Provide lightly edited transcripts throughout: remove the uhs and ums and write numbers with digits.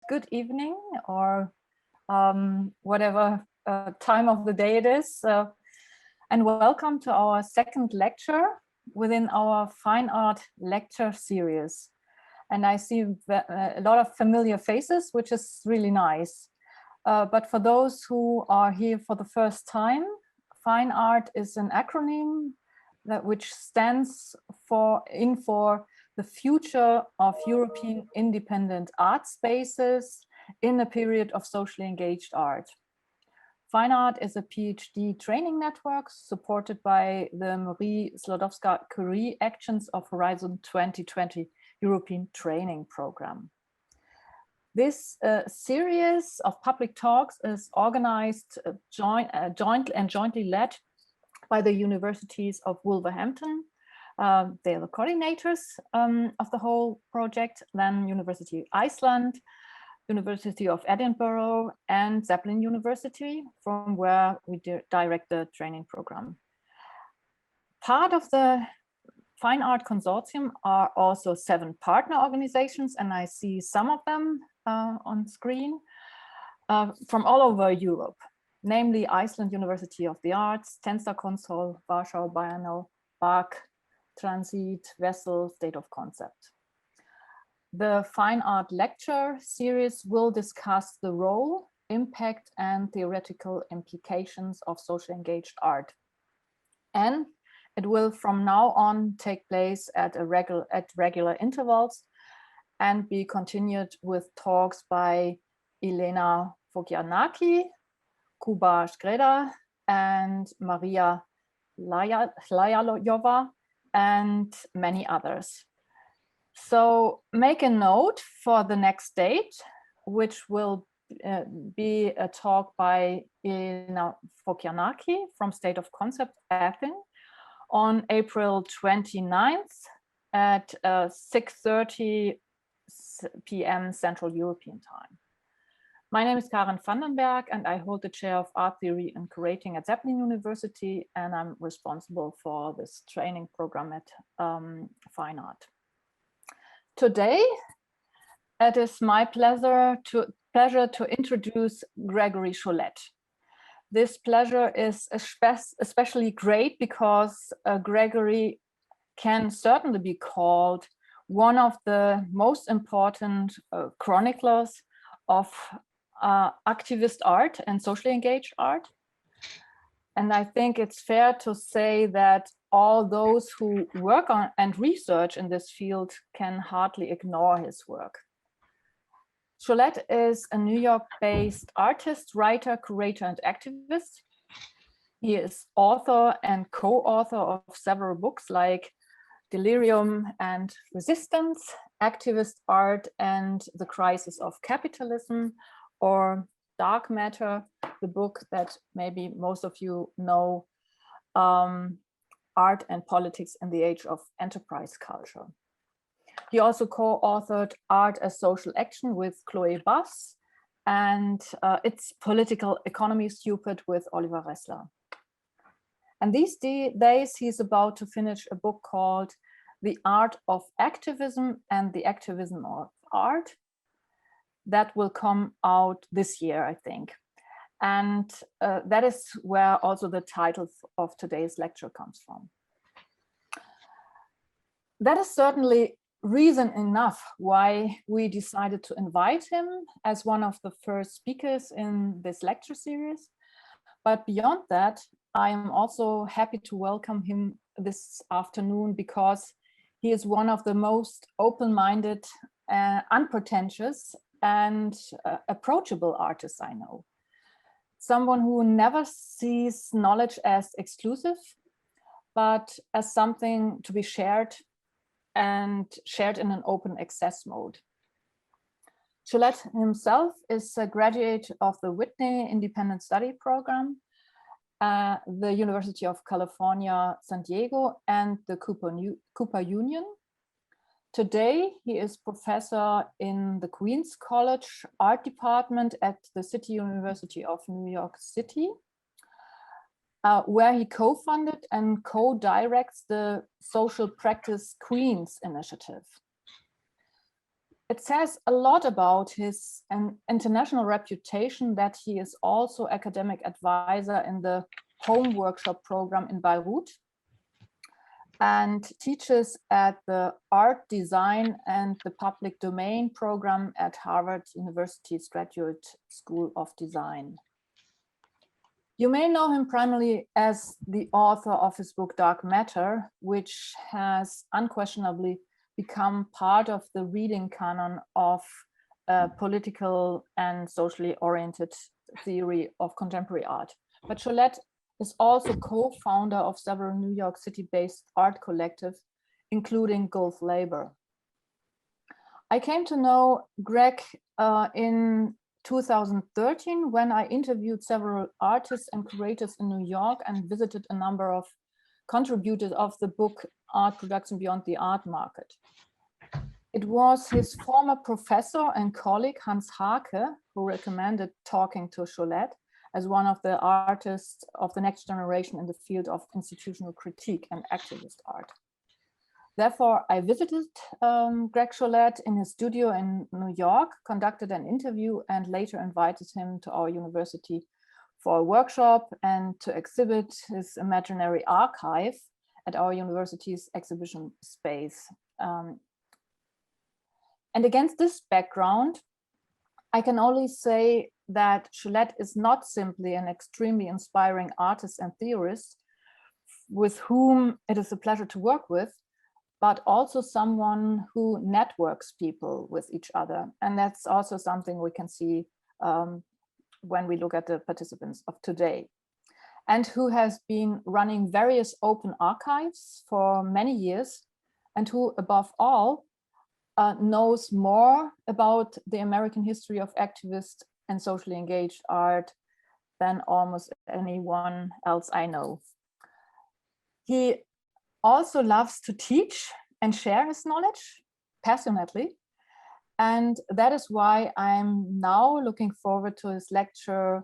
good evening, or whatever time of the day it is. And welcome to our second lecture within our Fine Art Lecture Series. And I see a lot of familiar faces, which is really nice. But for those who are here for the first time, Fine Art is an acronym which stands for the future of European independent art spaces in a period of socially engaged art. FEINART is a PhD training network supported by the Marie Skłodowska-Curie Actions of Horizon 2020 European Training Program. This series of public talks is organized jointly led by the Universities of Wolverhampton. They are the coordinators of the whole project, then University of Iceland, University of Edinburgh, and Zeppelin University, from where we direct the training program. Part of the Fine Art Consortium are also 7 partner organizations, and I see some of them on screen from all over Europe, namely Iceland University of the Arts, Tensor Consol, Warsaw Biennale, BARC, Transit, Vessel, State of Concept. The Fine Art Lecture Series will discuss the role, impact, and theoretical implications of socially engaged art. And it will from now on take place at regular intervals and be continued with talks by Elena Fogianaki, Kuba Škreda, and Maria Lajajova, and many others. So make a note for the next date, which will be a talk by Elena Fogianaki from State of Concept Athens on April 29th at 6:30 p.m. Central European Time. My name is Karen Vandenberg, and I hold the chair of art theory and curating at Zeppelin University, and I'm responsible for this training program at Fine Art. Today, it is my pleasure to introduce Gregory Sholette. This pleasure is especially great because Gregory can certainly be called one of the most important chroniclers of activist art and socially engaged art. And I think it's fair to say that all those who work on and research in this field can hardly ignore his work. Sholette is a New York-based artist, writer, curator, and activist. He is author and co-author of several books like Delirium and Resistance, Activist Art and the Crisis of Capitalism, or Dark Matter, the book that maybe most of you know, Art and Politics in the Age of Enterprise Culture. He also co-authored Art as Social Action with Chloe Bass and It's Political Economy Stupid with Oliver Ressler. And these days he's about to finish a book called The Art of Activism and the Activism of Art that will come out this year, I think. And that is where also the title of today's lecture comes from. That is certainly reason enough why we decided to invite him as one of the first speakers in this lecture series. But beyond that, I am also happy to welcome him this afternoon because he is one of the most open-minded, unpretentious, and approachable artists I know. Someone who never sees knowledge as exclusive, but as something to be shared and shared in an open access mode. Sholette himself is a graduate of the Whitney Independent Study Program, the University of California, San Diego, and the Cooper Union. Today, he is professor in the Queens College Art Department at the City University of New York City, where he co-funded and co-directs the Social Practice Queens initiative. it says a lot about his international reputation that he is also academic advisor in the home workshop program in Beirut and teaches at the Art, Design and the Public Domain program at Harvard University's Graduate School of Design. You may know him primarily as the author of his book Dark Matter, which has unquestionably become part of the reading canon of political and socially oriented theory of contemporary art. But Sholette is also co-founder of several New York City-based art collectives, including Gulf Labor. I came to know Greg in 2013 when I interviewed several artists and curators in New York and visited a number of contributors of the book Art Production Beyond the Art Market. It was his former professor and colleague Hans Hake who recommended talking to Sholette as one of the artists of the next generation in the field of institutional critique and activist art. Therefore, I visited Greg Sholette in his studio in New York, conducted an interview, and later invited him to our university for a workshop and to exhibit his imaginary archive at our university's exhibition space. And against this background, I can only say that Sholette is not simply an extremely inspiring artist and theorist with whom it is a pleasure to work with, but also someone who networks people with each other. And that's also something we can see when we look at the participants of today. And who has been running various open archives for many years, and who above all knows more about the American history of activist and socially engaged art than almost anyone else I know. He also loves to teach and share his knowledge passionately. And that is why I'm now looking forward to his lecture,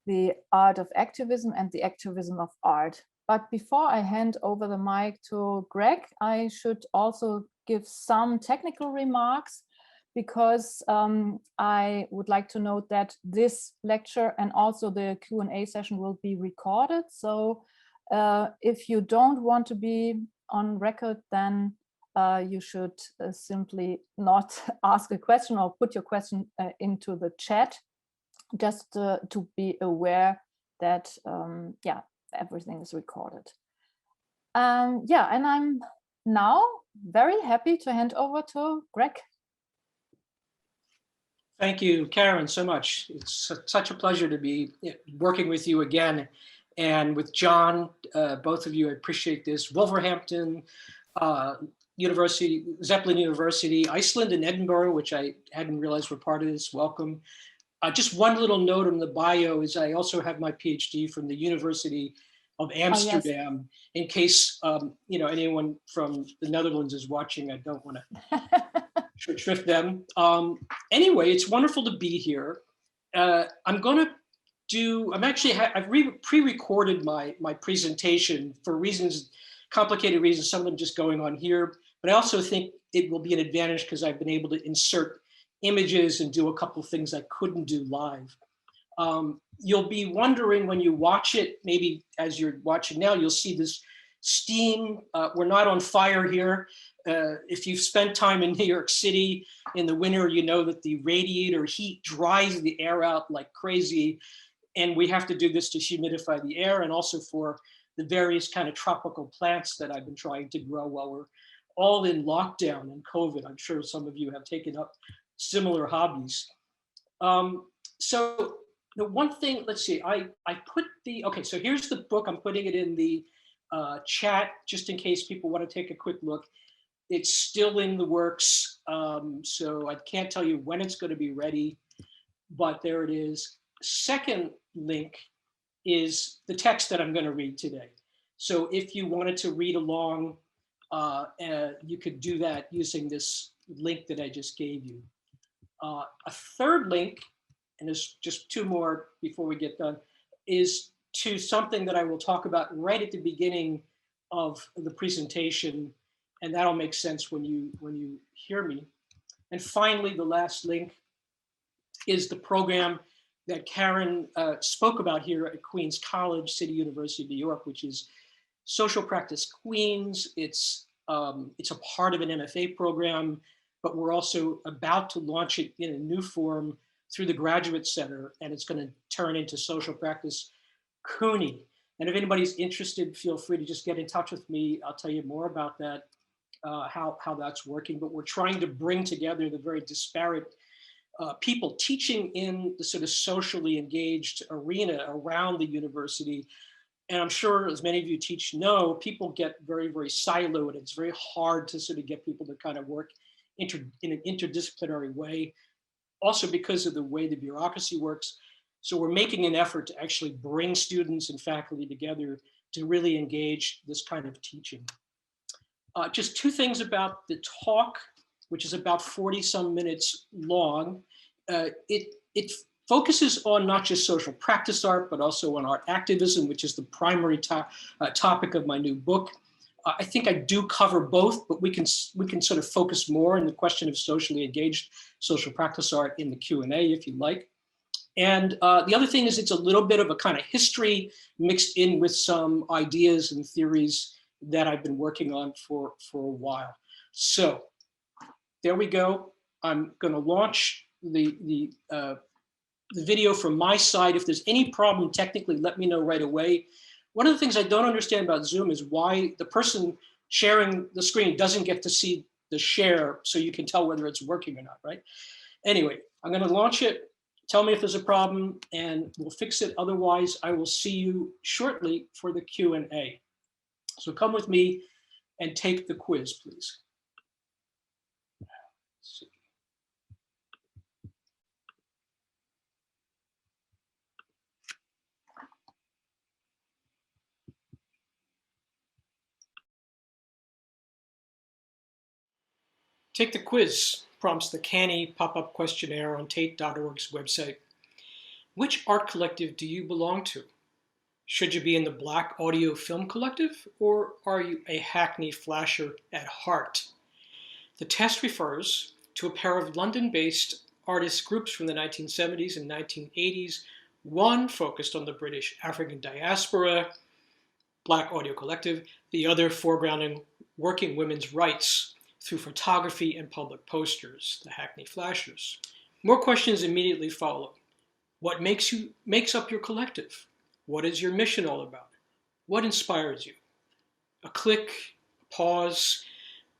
The Art of Activism and the Activism of Art. But before I hand over the mic to Greg, I should also give some technical remarks, because I would like to note that this lecture and also the Q&A session will be recorded. So if you don't want to be on record, then you should simply not ask a question or put your question into the chat, just to be aware that, yeah, everything is recorded. Yeah, and I'm now very happy to hand over to Greg. Thank you, Karen, so much. It's such a pleasure to be working with you again, and with John, both of you. I appreciate this. Wolverhampton University, Zeppelin University, Iceland and Edinburgh, which I hadn't realized were part of this. Welcome. Just one little note on the bio is I also have my PhD from the University of Amsterdam. Oh, yes. In case you know, anyone from the Netherlands is watching, I don't want to trick them. Anyway, it's wonderful to be here. I'm going to do, I've pre-recorded my presentation for reasons, complicated reasons, some of them just going on here, but I also think it will be an advantage because I've been able to insert images and do a couple of things I couldn't do live. You'll be wondering when you watch it, maybe as you're watching now, you'll see this steam. We're not on fire here. If you've spent time in New York City in the winter, you know that the radiator heat dries the air out like crazy. And we have to do this to humidify the air, and also for the various kind of tropical plants that I've been trying to grow while we're all in lockdown and COVID. I'm sure some of you have taken up similar hobbies. So the one thing, let's see, I put the, okay, so here's the book. I'm putting it in the chat just in case people want to take a quick look. It's still in the works, so I can't tell you when it's going to be ready, but there it is. Second link is the text that I'm going to read today. So if you wanted to read along, you could do that using this link that I just gave you. A third link, and there's just two more before we get done, is to something that I will talk about right at the beginning of the presentation, and that'll make sense when you hear me. And finally, the last link is the program that Karen spoke about here at Queens College, City University of New York, which is Social Practice Queens. It's a part of an MFA program, but we're also about to launch it in a new form through the Graduate Center, and it's going to turn into Social Practice CUNY. And if anybody's interested, feel free to just get in touch with me. I'll tell you more about that, how that's working. But we're trying to bring together the very disparate people teaching in the sort of socially engaged arena around the university. And I'm sure, as many of you teach know, people get very, very siloed. It's very hard to sort of get people to kind of work in an interdisciplinary way, also because of the way the bureaucracy works. So we're making an effort to actually bring students and faculty together to really engage this kind of teaching. Just two things about the talk, which is about 40 some minutes long. It focuses on not just social practice art, but also on art activism, which is the primary topic of my new book. I think I do cover both, but we can sort of focus more on the question of socially engaged social practice art in the Q&A if you like. And the other thing is it's a little bit of a kind of history mixed in with some ideas and theories that I've been working on for a while. So there we go. I'm going to launch the video from my side. If there's any problem technically, let me know right away. One of the things I don't understand about Zoom is why the person sharing the screen doesn't get to see the share so you can tell whether it's working or not, right? Anyway, I'm going to launch it. Tell me if there's a problem and we'll fix it. Otherwise, I will see you shortly for the Q&A. So come with me and take the quiz, please. Let's see. Take the quiz, prompts the canny pop-up questionnaire on tate.org's website. Which art collective do you belong to? Should you be in the Black Audio Film Collective, or are you a hackney flasher at heart? The test refers to a pair of London-based artist groups from the 1970s and 1980s. One focused on the British African diaspora, Black Audio Collective, the other foregrounding working women's rights through photography and public posters, the Hackney Flashers. More questions immediately follow. What makes up your collective? What is your mission all about? What inspires you? A click, a pause,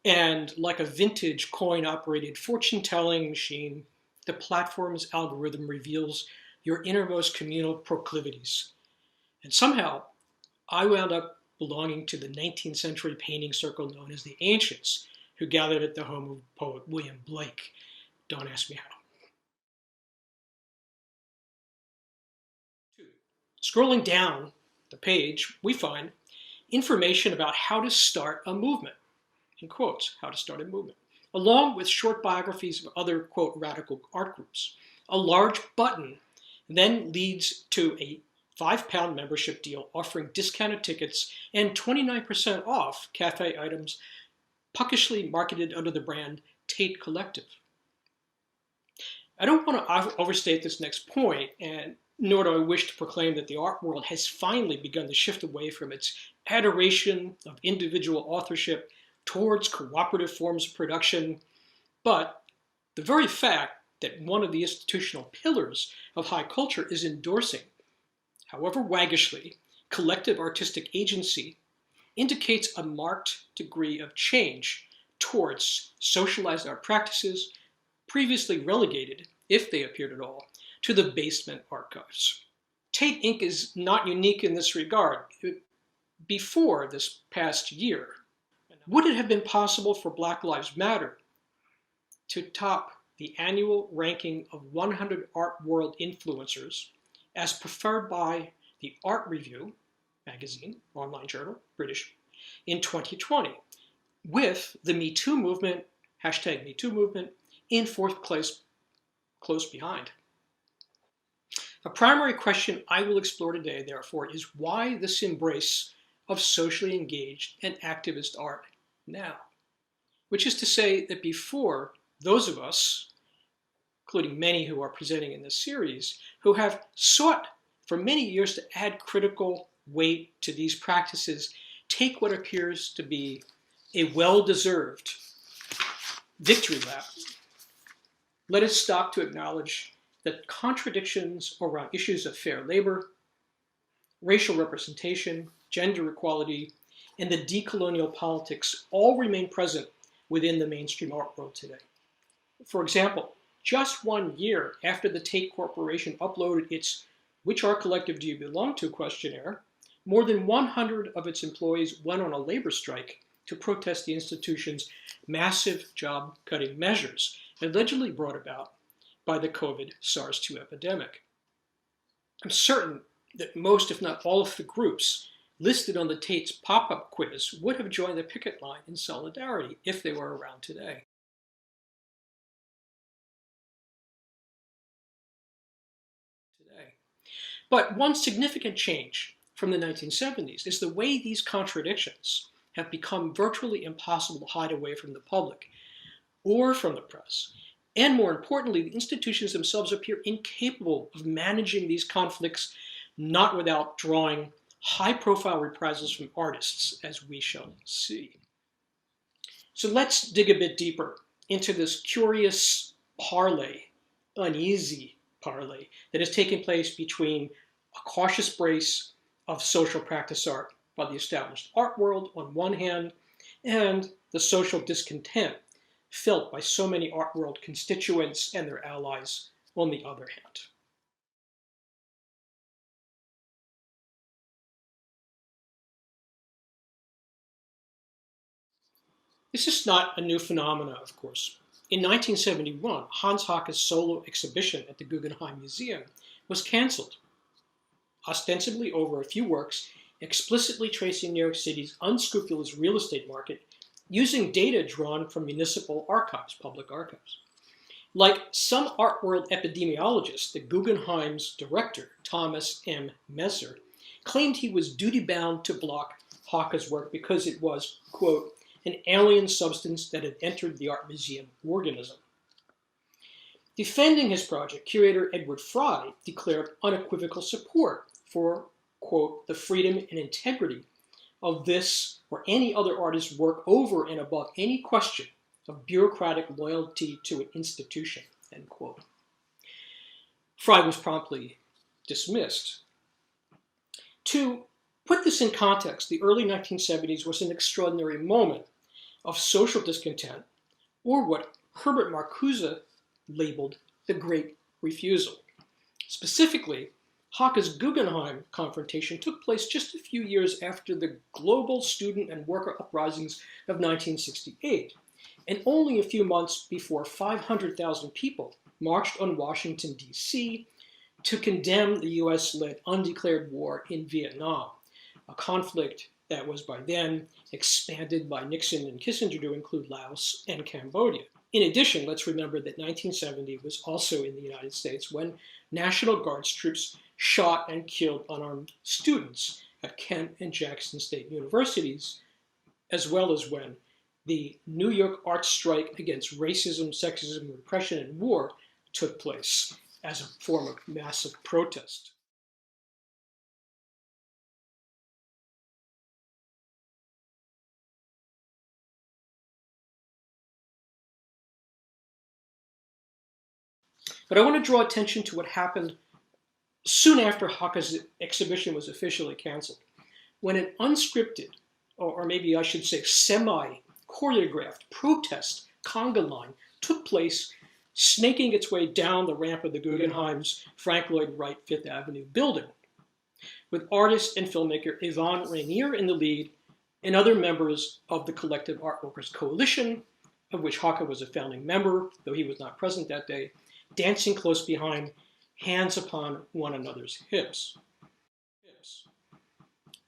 and like a vintage coin-operated fortune-telling machine, the platform's algorithm reveals your innermost communal proclivities. And somehow, I wound up belonging to the 19th century painting circle known as the Ancients, who gathered at the home of poet William Blake. Don't ask me how. Scrolling down the page, we find information about how to start a movement, in quotes, how to start a movement, along with short biographies of other, quote, radical art groups. A large button then leads to a £5 membership deal offering discounted tickets and 29% off cafe items puckishly marketed under the brand Tate Collective. I don't want to overstate this next point, and nor do I wish to proclaim that the art world has finally begun to shift away from its adoration of individual authorship towards cooperative forms of production. But the very fact that one of the institutional pillars of high culture is endorsing, however waggishly, collective artistic agency indicates a marked degree of change towards socialized art practices previously relegated, if they appeared at all, to the basement archives. Tate Inc. is not unique in this regard. Before this past year, would it have been possible for Black Lives Matter to top the annual ranking of 100 art world influencers as preferred by the Art Review magazine, online journal, British, in 2020, with the Me Too movement, hashtag Me Too movement, in fourth place, close behind? A primary question I will explore today, therefore, is why this embrace of socially engaged and activist art now? Which is to say that before those of us, including many who are presenting in this series, who have sought for many years to add critical weight to these practices, take what appears to be a well-deserved victory lap. Let us stop to acknowledge that contradictions around issues of fair labor, racial representation, gender equality, and the decolonial politics all remain present within the mainstream art world today. For example, just 1 year after the Tate Corporation uploaded its "Which Art Collective Do You Belong To?" questionnaire, more than 100 of its employees went on a labor strike to protest the institution's massive job-cutting measures, allegedly brought about by the COVID SARS-2 epidemic. I'm certain that most, if not all, of the groups listed on the Tate's pop-up quiz would have joined the picket line in solidarity if they were around today. But one significant change from the 1970s is the way these contradictions have become virtually impossible to hide away from the public or from the press. And more importantly, the institutions themselves appear incapable of managing these conflicts, not without drawing high-profile reprisals from artists, as we shall see. So let's dig a bit deeper into this curious parlay, uneasy parlay, that has taken place between a cautious brace of social practice art by the established art world on one hand, and the social discontent felt by so many art world constituents and their allies on the other hand. This is not a new phenomenon, of course. In 1971, Hans Hake's solo exhibition at the Guggenheim Museum was canceled, ostensibly over a few works explicitly tracing New York City's unscrupulous real estate market using data drawn from municipal archives, public archives. Like some art world epidemiologists, the Guggenheim's director, Thomas M. Messer, claimed he was duty-bound to block Hake's work because it was, quote, an alien substance that had entered the art museum organism. Defending his project, curator Edward Fry declared unequivocal support for, quote, the freedom and integrity of this or any other artist's work over and above any question of bureaucratic loyalty to an institution, end quote. Fry was promptly dismissed. To put this in context, the early 1970s was an extraordinary moment of social discontent, or what Herbert Marcuse labeled the Great Refusal. Specifically, Hake's Guggenheim confrontation took place just a few years after the global student and worker uprisings of 1968, and only a few months before 500,000 people marched on Washington, D.C. to condemn the US-led undeclared war in Vietnam, a conflict that was by then expanded by Nixon and Kissinger to include Laos and Cambodia. In addition, let's remember that 1970 was also in the United States when National Guards troops shot and killed unarmed students at Kent and Jackson State Universities, as well as when the New York art strike against racism, sexism, repression, and war took place as a form of massive protest. But I want to draw attention to what happened soon after Hake's exhibition was officially canceled, when an unscripted, or maybe I should say semi-choreographed protest conga line took place, snaking its way down the ramp of the Guggenheim's Frank Lloyd Wright Fifth Avenue building, with artist and filmmaker Yvonne Rainier in the lead and other members of the Collective Art Workers Coalition, of which Hake was a founding member, though he was not present that day, dancing close behind, hands upon one another's hips.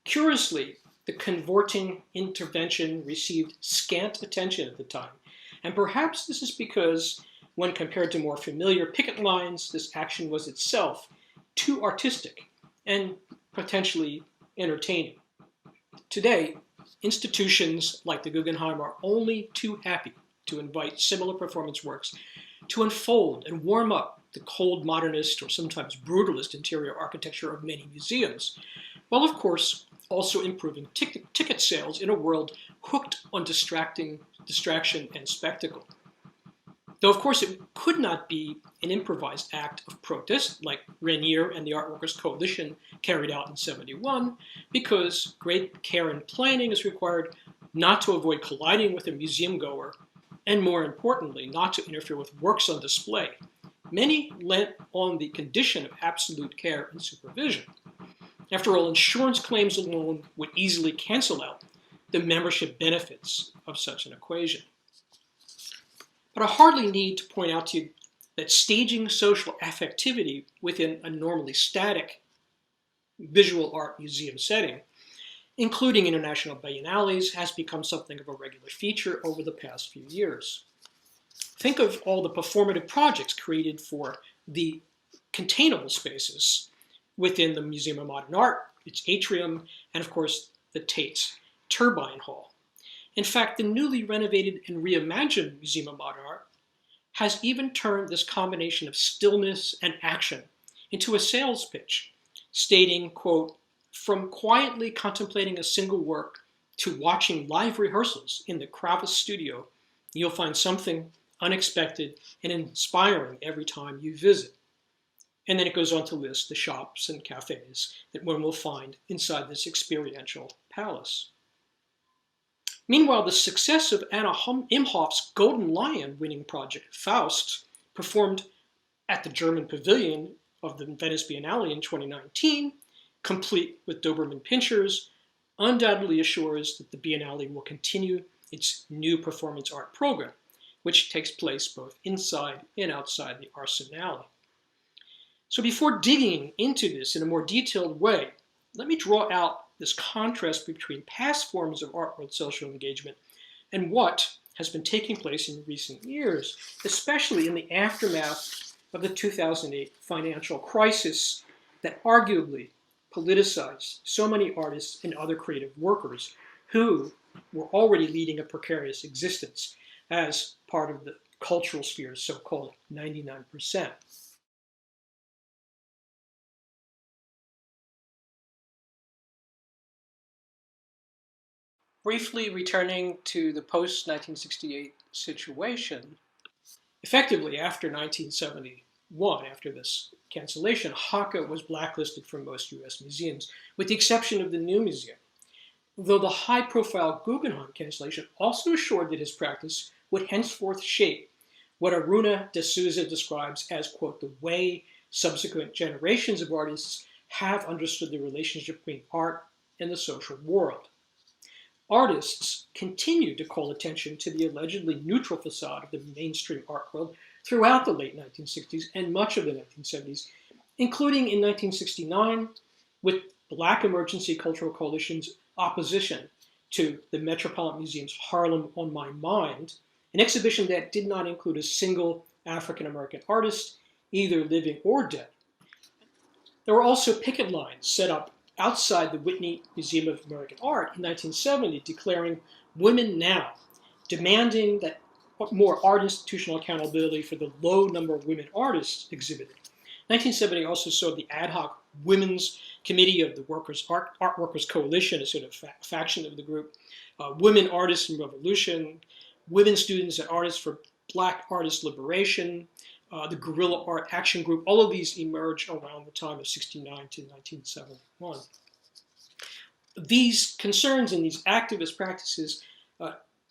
Curiously, the converting intervention received scant attention at the time, and perhaps this is because, when compared to more familiar picket lines, this action was itself too artistic and potentially entertaining. Today, institutions like the Guggenheim are only too happy to invite similar performance works to unfold and warm up the cold modernist or sometimes brutalist interior architecture of many museums, while of course also improving ticket sales in a world hooked on distraction and spectacle. Though of course it could not be an improvised act of protest like Rainier and the Art Workers Coalition carried out in '71, because great care and planning is required not to avoid colliding with a museum goer, and more importantly, not to interfere with works on display. Many lent on the condition of absolute care and supervision. After all, insurance claims alone would easily cancel out the membership benefits of such an equation. But I hardly need to point out to you that staging social affectivity within a normally static visual art museum setting, including international biennales, has become something of a regular feature over the past few years. Think of all the performative projects created for the containable spaces within the Museum of Modern Art, its atrium, and of course the Tate's Turbine Hall. In fact, the newly renovated and reimagined Museum of Modern Art has even turned this combination of stillness and action into a sales pitch, stating, quote, "From quietly contemplating a single work to watching live rehearsals in the Kravis studio, you'll find something unexpected and inspiring every time you visit." And then it goes on to list the shops and cafes that one will find inside this experiential palace. Meanwhile, the success of Anna Imhoff's Golden Lion winning project, Faust, performed at the German Pavilion of the Venice Biennale in 2019, complete with Doberman pinschers, undoubtedly assures that the Biennale will continue its new performance art program, which takes place both inside and outside the Arsenale. So before digging into this in a more detailed way, let me draw out this contrast between past forms of art world social engagement and what has been taking place in recent years, especially in the aftermath of the 2008 financial crisis that arguably politicized so many artists and other creative workers who were already leading a precarious existence as part of the cultural sphere's so-called 99%. Briefly returning to the post-1968 situation, effectively after 1971, after this cancellation, Haacke was blacklisted from most US museums, with the exception of the New Museum, though the high-profile Guggenheim cancellation also assured that his practice would henceforth shape what Aruna de Souza describes as, quote, "the way subsequent generations of artists have understood the relationship between art and the social world." Artists continued to call attention to the allegedly neutral facade of the mainstream art world throughout the late 1960s and much of the 1970s, including in 1969 with Black Emergency Cultural Coalition's opposition to the Metropolitan Museum's Harlem on My Mind, an exhibition that did not include a single African-American artist, either living or dead. There were also picket lines set up outside the Whitney Museum of American Art in 1970 declaring "Women Now," demanding that more art institutional accountability for the low number of women artists exhibited. 1970 also saw the ad hoc Women's Committee of the Art Workers Coalition, a sort of faction of the group, Women Artists in Revolution, Women Students and Artists for Black Artist Liberation, the Guerrilla Art Action Group. All of these emerged around the time of '69 to 1971. These concerns and these activist practices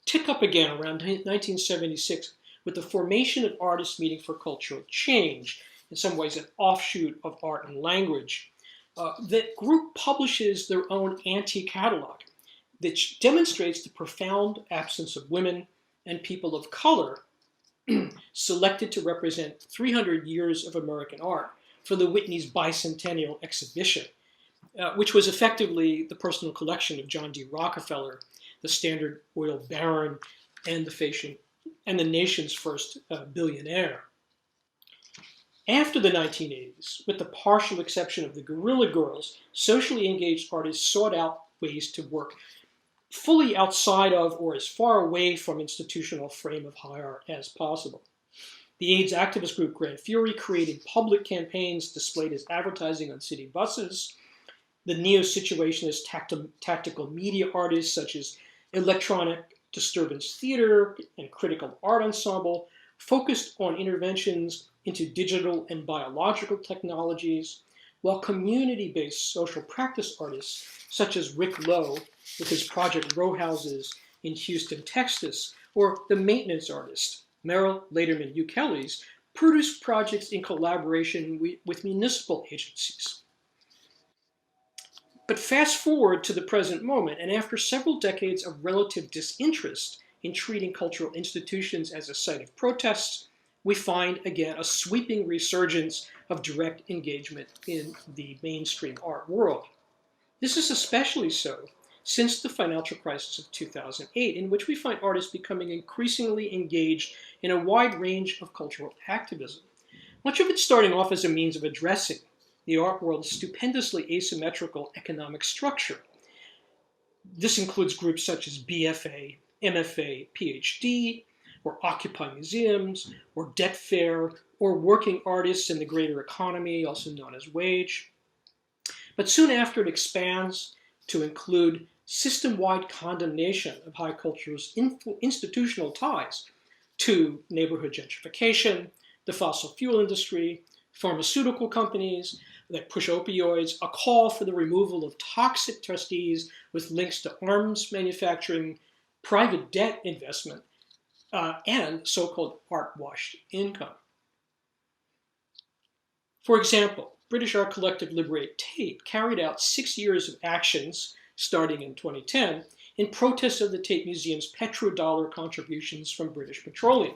tick up again around 1976 with the formation of Artists Meeting for Cultural Change, in some ways an offshoot of Art and Language. That group publishes their own anti-catalog that demonstrates the profound absence of women and people of color selected to represent 300 years of American art for the Whitney's bicentennial exhibition, which was effectively the personal collection of John D. Rockefeller, the Standard Oil baron, and the nation's first billionaire. After the 1980s, with the partial exception of the Guerrilla Girls, socially engaged artists sought out ways to work fully outside of or as far away from institutional frame of high art as possible. The AIDS activist group Grand Fury created public campaigns displayed as advertising on city buses. The neo-situationist tactical media artists such as Electronic Disturbance Theater and Critical Art Ensemble focused on interventions into digital and biological technologies, while community-based social practice artists such as Rick Lowe with his project Row Houses in Houston, Texas, or the maintenance artist Merrill Lederman Ukele's produced projects in collaboration with municipal agencies. But fast forward to the present moment, and after several decades of relative disinterest in treating cultural institutions as a site of protest, we find again a sweeping resurgence of direct engagement in the mainstream art world. This is especially so since the financial crisis of 2008, in which we find artists becoming increasingly engaged in a wide range of cultural activism. Much of it starting off as a means of addressing the art world's stupendously asymmetrical economic structure. This includes groups such as BFA, MFA, PhD, or Occupy Museums, or Debt Fair, or Working Artists in the Greater Economy, also known as WAGE. But soon after, it expands to include system-wide condemnation of high culture's institutional ties to neighborhood gentrification, the fossil fuel industry, pharmaceutical companies that push opioids, a call for the removal of toxic trustees with links to arms manufacturing, private debt investment, and so-called art-washed income. For example, British art collective Liberate Tate carried out 6 years of actions starting in 2010 in protest of the Tate Museum's petrodollar contributions from British Petroleum.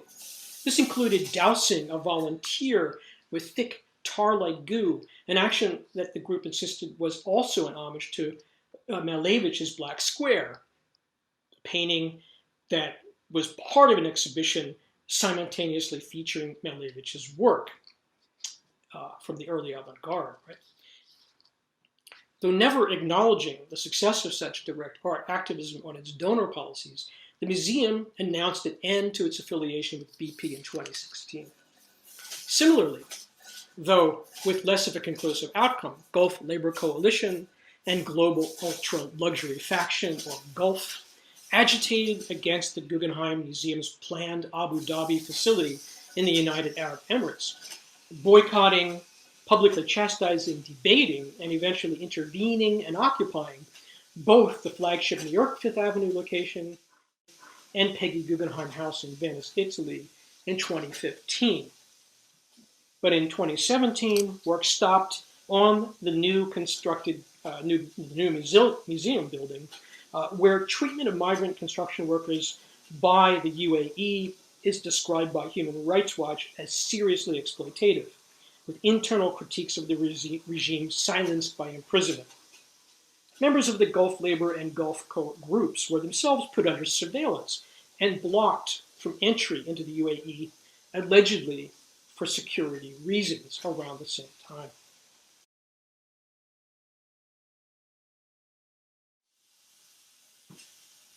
This included dousing a volunteer with thick tar-like goo, an action that the group insisted was also an homage to Malevich's Black Square, a painting that was part of an exhibition simultaneously featuring Malevich's work from the early avant-garde. Right? Though never acknowledging the success of such direct art activism on its donor policies, the museum announced an end to its affiliation with BP in 2016. Similarly, though with less of a conclusive outcome, Gulf Labor Coalition and Global Ultra-Luxury Faction, or Gulf, agitated against the Guggenheim Museum's planned Abu Dhabi facility in the United Arab Emirates, boycotting, publicly chastising, debating, and eventually intervening and occupying both the flagship New York Fifth Avenue location and Peggy Guggenheim House in Venice, Italy in 2015. But in 2017, work stopped on the new constructed new museum building, where treatment of migrant construction workers by the UAE is described by Human Rights Watch as seriously exploitative, with internal critiques of the regime silenced by imprisonment. Members of the Gulf Labor and Gulf Co groups were themselves put under surveillance and blocked from entry into the UAE, allegedly for security reasons around the same time.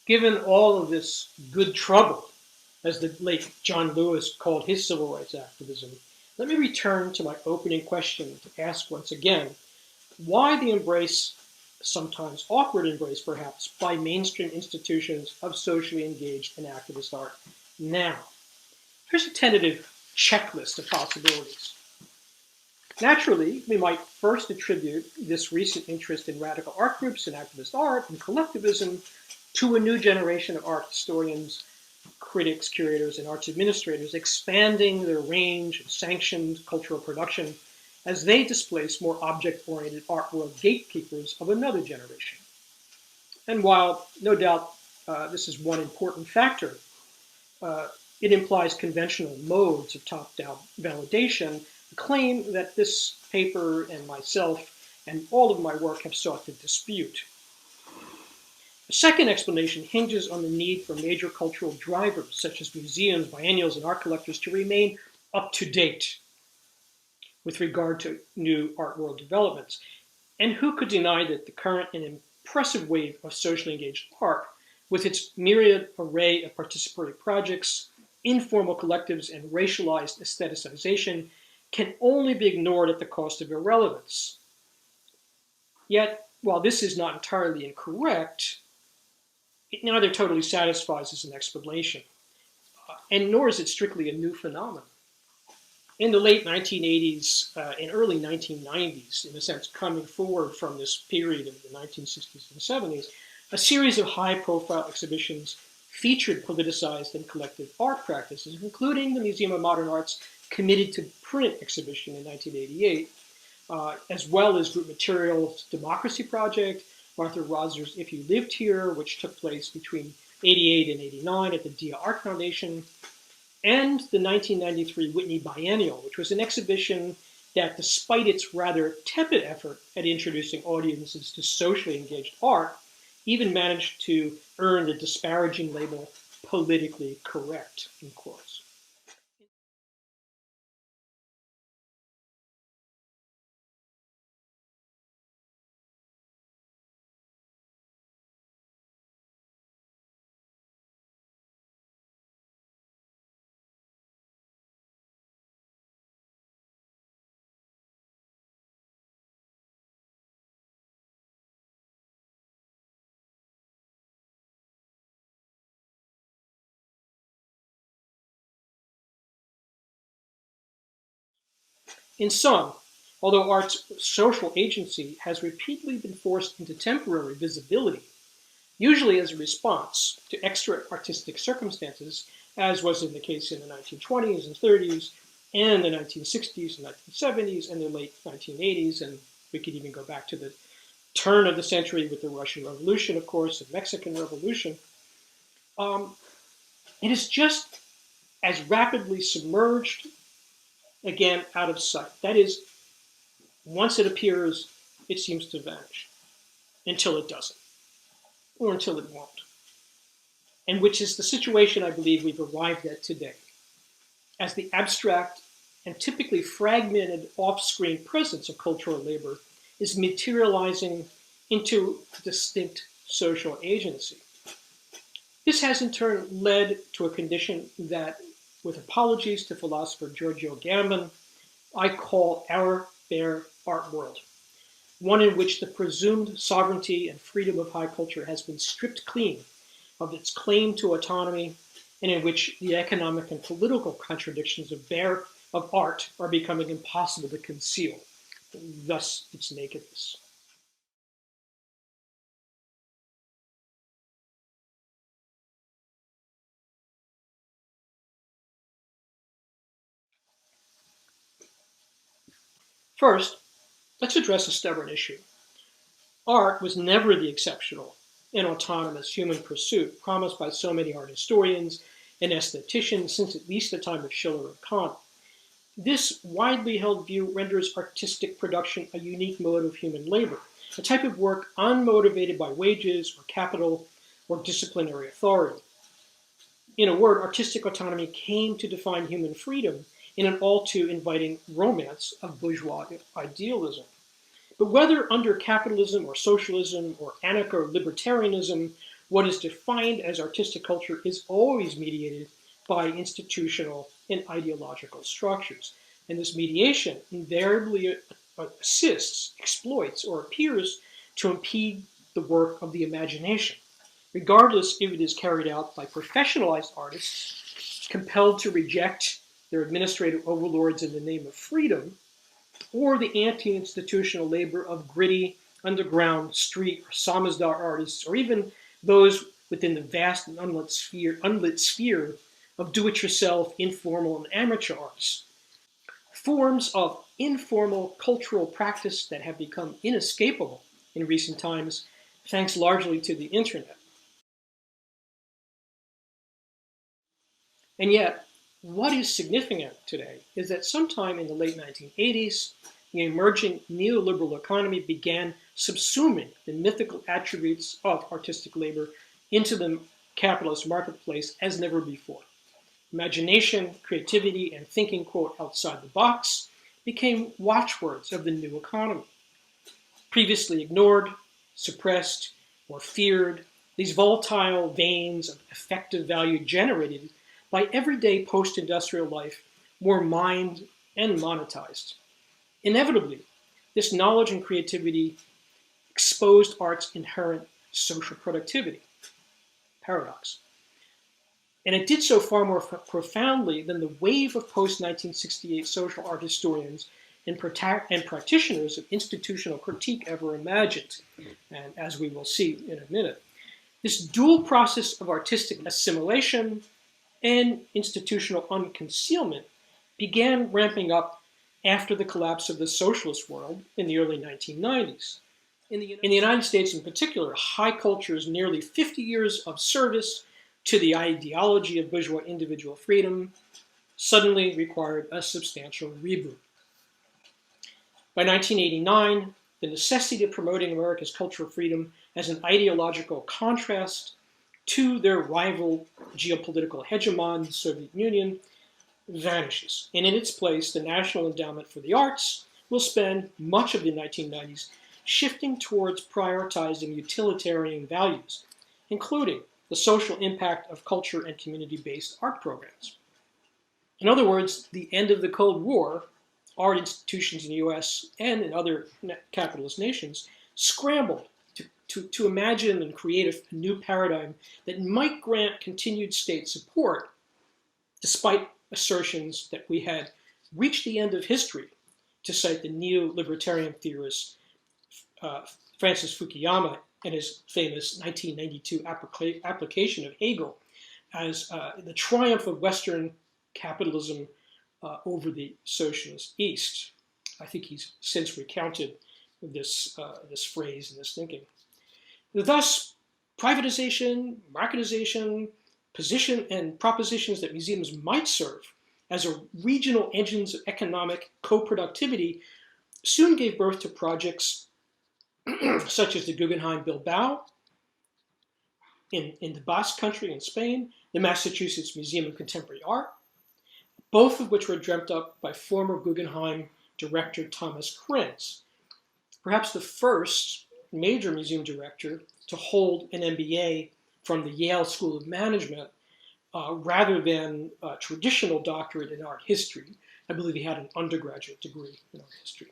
Given all of this good trouble, as the late John Lewis called his civil rights activism, let me return to my opening question to ask once again, why the embrace, sometimes awkward embrace perhaps, by mainstream institutions of socially engaged and activist art now? Here's a tentative checklist of possibilities. Naturally, we might first attribute this recent interest in radical art groups and activist art and collectivism to a new generation of art historians, critics, curators, and arts administrators expanding their range of sanctioned cultural production as they displace more object-oriented art world gatekeepers of another generation. And while no doubt this is one important factor, it implies conventional modes of top-down validation, a claim that this paper and myself and all of my work have sought to dispute. The second explanation hinges on the need for major cultural drivers, such as museums, biennials, and art collectors, to remain up to date with regard to new art world developments. And who could deny that the current and impressive wave of socially engaged art with its myriad array of participatory projects, informal collectives, and racialized aestheticization, can only be ignored at the cost of irrelevance. Yet, while this is not entirely incorrect, it neither totally satisfies as an explanation, and nor is it strictly a new phenomenon. In the late 1980s and early 1990s, in a sense coming forward from this period of the 1960s and 70s, a series of high-profile exhibitions featured politicized and collective art practices, including the Museum of Modern Art's Committed to Print exhibition in 1988, as well as Group Material's Democracy Project, Martha Roser's If You Lived Here, which took place between 88 and 89 at the Dia Art Foundation, and the 1993 Whitney Biennial, which was an exhibition that, despite its rather tepid effort at introducing audiences to socially engaged art, even managed to earn the disparaging label politically correct, in quotes. In sum, although art's social agency has repeatedly been forced into temporary visibility, usually as a response to extra artistic circumstances, as was in the case in the 1920s and 30s, and the 1960s and 1970s, and the late 1980s, and we could even go back to the turn of the century with the Russian Revolution, of course, and Mexican Revolution, it is just as rapidly submerged, again, out of sight. That is, once it appears, it seems to vanish until it doesn't, or until it won't. And which is the situation I believe we've arrived at today, as the abstract and typically fragmented off-screen presence of cultural labor is materializing into distinct social agency. This has in turn led to a condition that, with apologies to philosopher Giorgio Agamben, I call our bare art world, one in which the presumed sovereignty and freedom of high culture has been stripped clean of its claim to autonomy, and in which the economic and political contradictions of art are becoming impossible to conceal, thus its nakedness. First, let's address a stubborn issue. Art was never the exceptional and autonomous human pursuit promised by so many art historians and aestheticians since at least the time of Schiller and Kant. This widely held view renders artistic production a unique mode of human labor, a type of work unmotivated by wages or capital or disciplinary authority. In a word, artistic autonomy came to define human freedom in an all too inviting romance of bourgeois idealism. But whether under capitalism or socialism or anarcho or libertarianism, what is defined as artistic culture is always mediated by institutional and ideological structures. And this mediation invariably assists, exploits, or appears to impede the work of the imagination, regardless if it is carried out by professionalized artists compelled to reject their administrative overlords in the name of freedom, or the anti-institutional labor of gritty, underground, street, or samizdat artists, or even those within the vast and unlit sphere of do-it-yourself, informal, and amateur arts. Forms of informal cultural practice that have become inescapable in recent times, thanks largely to the internet. And yet, what is significant today is that sometime in the late 1980s, the emerging neoliberal economy began subsuming the mythical attributes of artistic labor into the capitalist marketplace as never before. Imagination, creativity, and thinking, quote, outside the box became watchwords of the new economy. Previously ignored, suppressed, or feared, these volatile veins of effective value generated by everyday post-industrial life were mined and monetized. Inevitably, this knowledge and creativity exposed art's inherent social productivity. Paradox. And it did so far more profoundly than the wave of post-1968 social art historians and practitioners of institutional critique ever imagined, and as we will see in a minute. This dual process of artistic assimilation and institutional unconcealment began ramping up after the collapse of the socialist world in the early 1990s. In the United States in particular, high culture's nearly 50 years of service to the ideology of bourgeois individual freedom suddenly required a substantial reboot. By 1989, the necessity of promoting America's cultural freedom as an ideological contrast to their rival geopolitical hegemon, the Soviet Union, vanishes. And in its place, the National Endowment for the Arts will spend much of the 1990s shifting towards prioritizing utilitarian values, including the social impact of culture and community-based art programs. In other words, the end of the Cold War, art institutions in the US and in other capitalist nations scrambled to imagine and create a new paradigm that might grant continued state support, despite assertions that we had reached the end of history, to cite the neo-libertarian theorist Francis Fukuyama and his famous 1992 application of Hegel as the triumph of Western capitalism over the socialist East. I think he's since recounted this phrase and this thinking. Thus, privatization, marketization, position and propositions that museums might serve as a regional engines of economic co-productivity soon gave birth to projects such as the Guggenheim Bilbao in the Basque Country in Spain, the Massachusetts Museum of Contemporary Art, both of which were dreamt up by former Guggenheim director Thomas Krenz, perhaps the first major museum director to hold an MBA from the Yale School of Management rather than a traditional doctorate in art history. I believe he had an undergraduate degree in art history.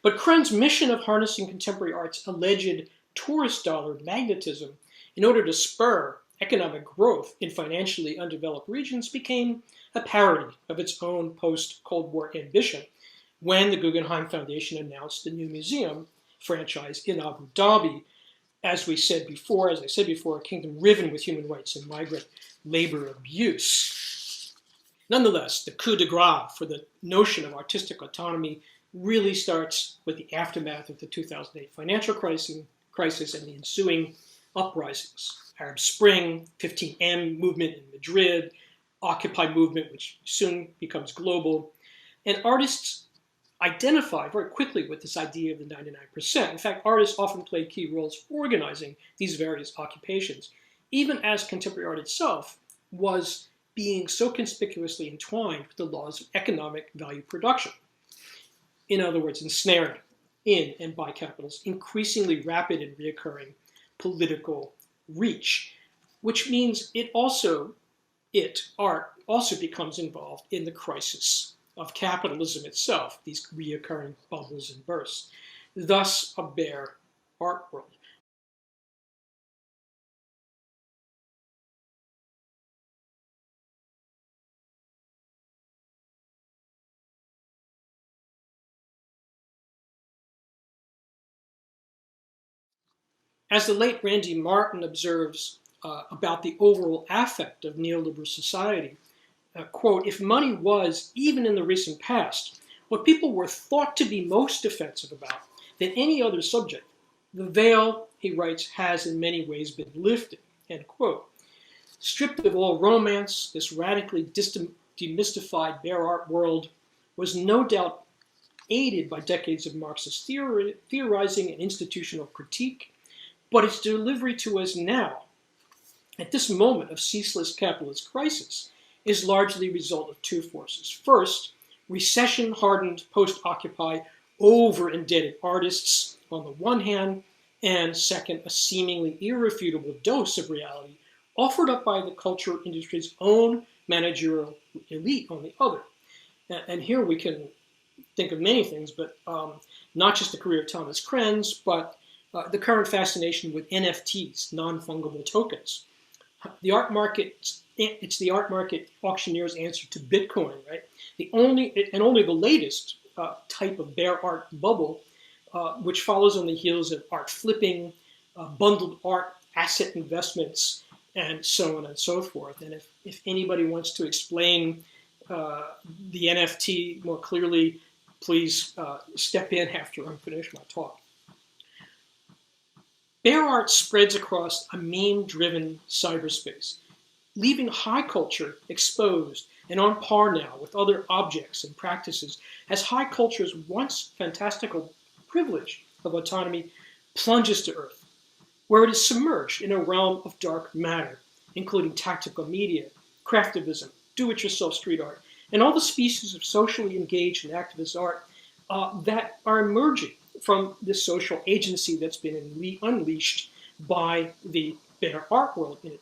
But Krenz's mission of harnessing contemporary art's alleged tourist dollar magnetism in order to spur economic growth in financially undeveloped regions became a parody of its own post-Cold War ambition when the Guggenheim Foundation announced the new museum franchise in Abu Dhabi, as I said before, a kingdom riven with human rights and migrant labor abuse. Nonetheless, the coup de grace for the notion of artistic autonomy really starts with the aftermath of the 2008 financial crisis and the ensuing uprisings. Arab Spring, 15M movement in Madrid, Occupy movement, which soon becomes global. And artists identify very quickly with this idea of the 99%. In fact, artists often played key roles organizing these various occupations, even as contemporary art itself was being so conspicuously entwined with the laws of economic value production. In other words, ensnared in and by capital's increasingly rapid and reoccurring political reach, which means art also becomes involved in the crisis of capitalism itself, these reoccurring bubbles and bursts. Thus, a bare art world. As the late Randy Martin observes about the overall affect of neoliberal society, quote, if money was, even in the recent past, what people were thought to be most defensive about than any other subject, the veil, he writes, has in many ways been lifted, end quote. Stripped of all romance, this radically demystified bare art world was no doubt aided by decades of Marxist theorizing and institutional critique, but its delivery to us now, at this moment of ceaseless capitalist crisis, is largely the result of two forces. First, recession-hardened, post-Occupy, over-indebted artists on the one hand, and second, a seemingly irrefutable dose of reality offered up by the culture industry's own managerial elite on the other. And here we can think of many things, but not just the career of Thomas Krenz, but the current fascination with NFTs, non-fungible tokens. The art market, it's the art market auctioneer's answer to Bitcoin, right? Only the latest type of bear art bubble, which follows on the heels of art flipping, bundled art asset investments, and so on and so forth. And if anybody wants to explain the NFT more clearly, please step in after I'm finished my talk. Bear art spreads across a meme-driven cyberspace, leaving high culture exposed and on par now with other objects and practices, as high culture's once fantastical privilege of autonomy plunges to earth, where it is submerged in a realm of dark matter, including tactical media, craftivism, do-it-yourself street art, and all the species of socially engaged and activist art that are emerging from this social agency that's been unleashed by the bear art world. And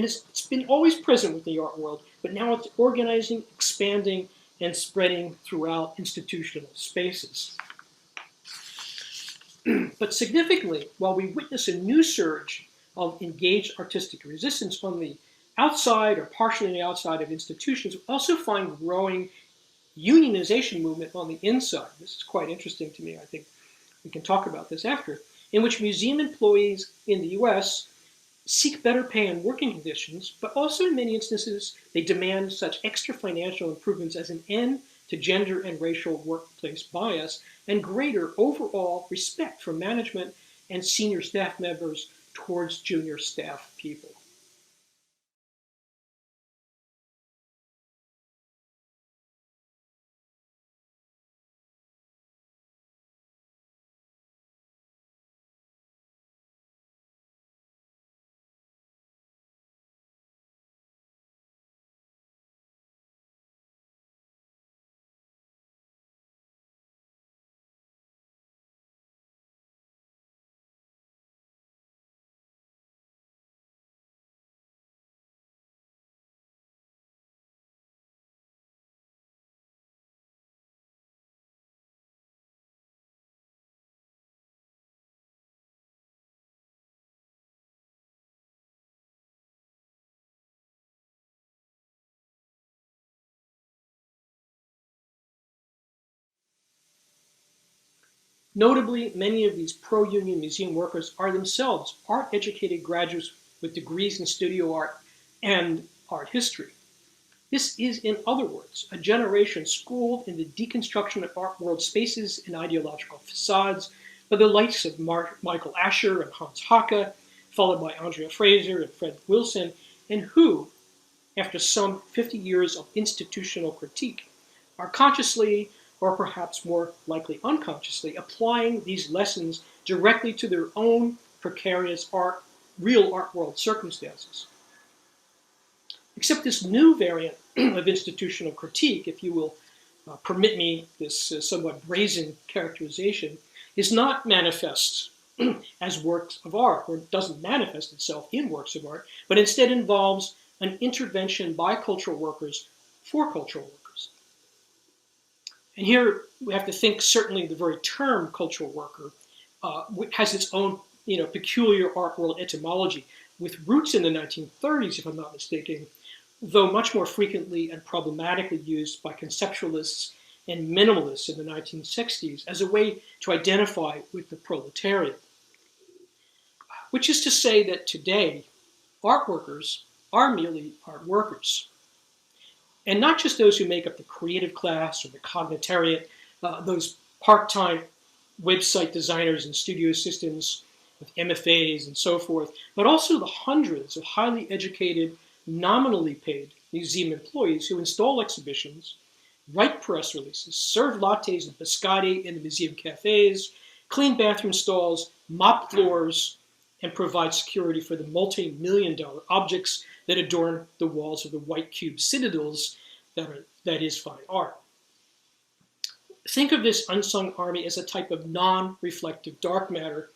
it's been always present with the art world, but now it's organizing, expanding, and spreading throughout institutional spaces. But significantly, while we witness a new surge of engaged artistic resistance on the outside or partially on the outside of institutions, we also find growing unionization movement on the inside. This is quite interesting to me. I think we can talk about this after, in which museum employees in the US seek better pay and working conditions, but also in many instances, they demand such extra financial improvements as an end to gender and racial workplace bias and greater overall respect for management and senior staff members towards junior staff people. Notably, many of these pro-union museum workers are themselves art-educated graduates with degrees in studio art and art history. This is, in other words, a generation schooled in the deconstruction of art world spaces and ideological facades by the likes of Michael Asher and Hans Haacke, followed by Andrea Fraser and Fred Wilson, and who, after some 50 years of institutional critique, are consciously, or perhaps more likely unconsciously, applying these lessons directly to their own precarious real art world circumstances. Except this new variant of institutional critique, if you will permit me this somewhat brazen characterization, is not manifest as works of art, or doesn't manifest itself in works of art, but instead involves an intervention by cultural workers for cultural workers. And here we have to think certainly the very term cultural worker has its own peculiar art world etymology with roots in the 1930s, if I'm not mistaken, though much more frequently and problematically used by conceptualists and minimalists in the 1960s as a way to identify with the proletariat. Which is to say that today, art workers are merely art workers. And not just those who make up the creative class or the cognitariat, those part-time website designers and studio assistants with MFAs and so forth, but also the hundreds of highly educated, nominally paid museum employees who install exhibitions, write press releases, serve lattes and biscotti in the museum cafes, clean bathroom stalls, mop floors, and provide security for the multi-million-dollar objects that adorn the walls of the white cube citadels that is fine art. Think of this unsung army as a type of non-reflective dark matter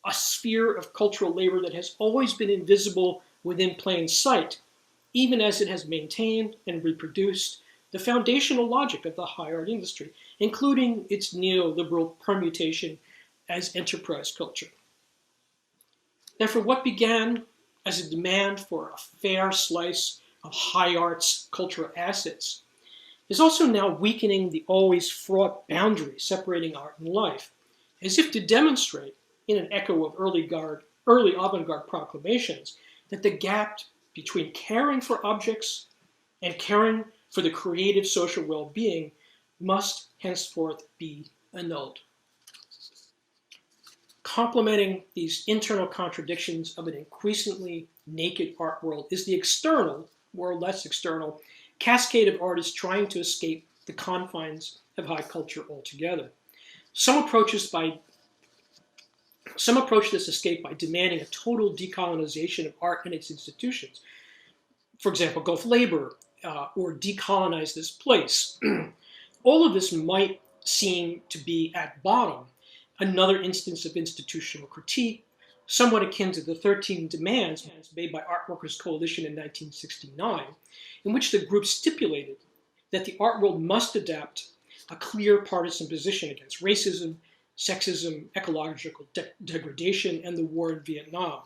a sphere of cultural labor that has always been invisible within plain sight, even as it has maintained and reproduced the foundational logic of the high art industry, including its neoliberal permutation as enterprise culture. Therefore, what began as a demand for a fair slice of high arts cultural assets is also now weakening the always fraught boundary separating art and life, as if to demonstrate, in an echo of early avant-garde proclamations, that the gap between caring for objects and caring for the creative social well-being must henceforth be annulled. Complementing these internal contradictions of an increasingly naked art world is the external, more or less external, cascade of artists trying to escape the confines of high culture altogether. Some approach this escape by demanding a total decolonization of art and its institutions. For example, Gulf labor or decolonize this place. All of this might seem to be at bottom another instance of institutional critique, somewhat akin to the 13 demands made by Art Workers Coalition in 1969, in which the group stipulated that the art world must adapt a clear partisan position against racism, sexism, ecological degradation, and the war in Vietnam.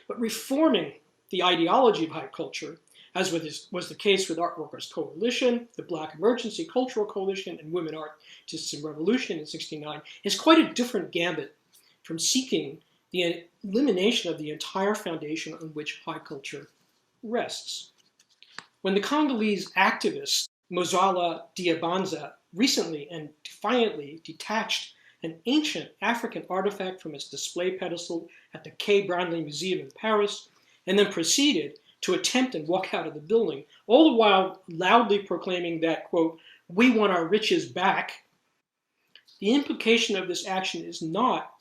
But reforming the ideology of high culture, as was the case with Art Workers Coalition, the Black Emergency Cultural Coalition, and Women Artists in Revolution in '69, is quite a different gambit from seeking the elimination of the entire foundation on which high culture rests. When the Congolese activist Mozala Diabanza recently and defiantly detached an ancient African artifact from its display pedestal at the Quai Branly Museum in Paris, and then proceeded to attempt and walk out of the building, all the while loudly proclaiming that, quote, "we want our riches back," the implication of this action is not,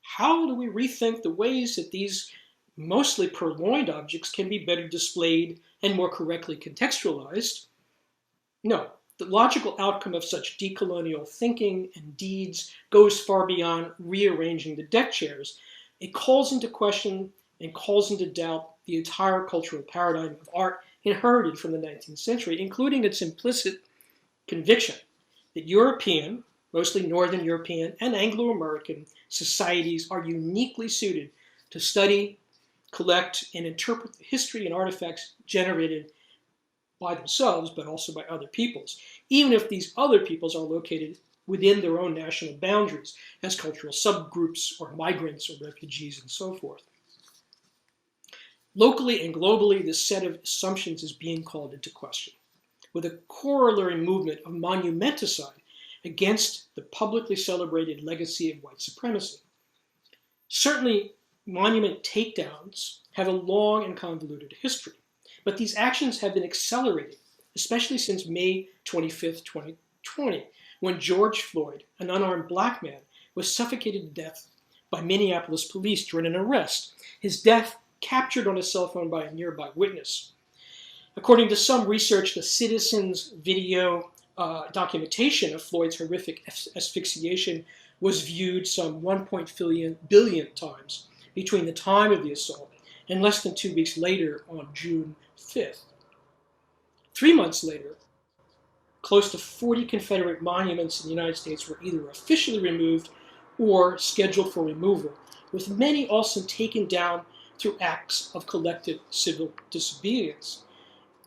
how do we rethink the ways that these mostly purloined objects can be better displayed and more correctly contextualized? No, the logical outcome of such decolonial thinking and deeds goes far beyond rearranging the deck chairs. It calls into question and calls into doubt the entire cultural paradigm of art inherited from the 19th century, including its implicit conviction that European, mostly Northern European and Anglo-American societies are uniquely suited to study, collect, and interpret the history and artifacts generated by themselves, but also by other peoples, even if these other peoples are located within their own national boundaries as cultural subgroups or migrants or refugees and so forth. Locally and globally, this set of assumptions is being called into question, with a corollary movement of monumenticide against the publicly celebrated legacy of white supremacy. Certainly, monument takedowns have a long and convoluted history, but these actions have been accelerating, especially since May 25th, 2020, when George Floyd, an unarmed black man, was suffocated to death by Minneapolis police during an arrest. His death captured on a cell phone by a nearby witness. According to some research, the Citizens video documentation of Floyd's horrific asphyxiation was viewed some 1.4 billion times between the time of the assault and less than 2 weeks later on June 5th. 3 months later, close to 40 Confederate monuments in the United States were either officially removed or scheduled for removal, with many also taken down through acts of collective civil disobedience.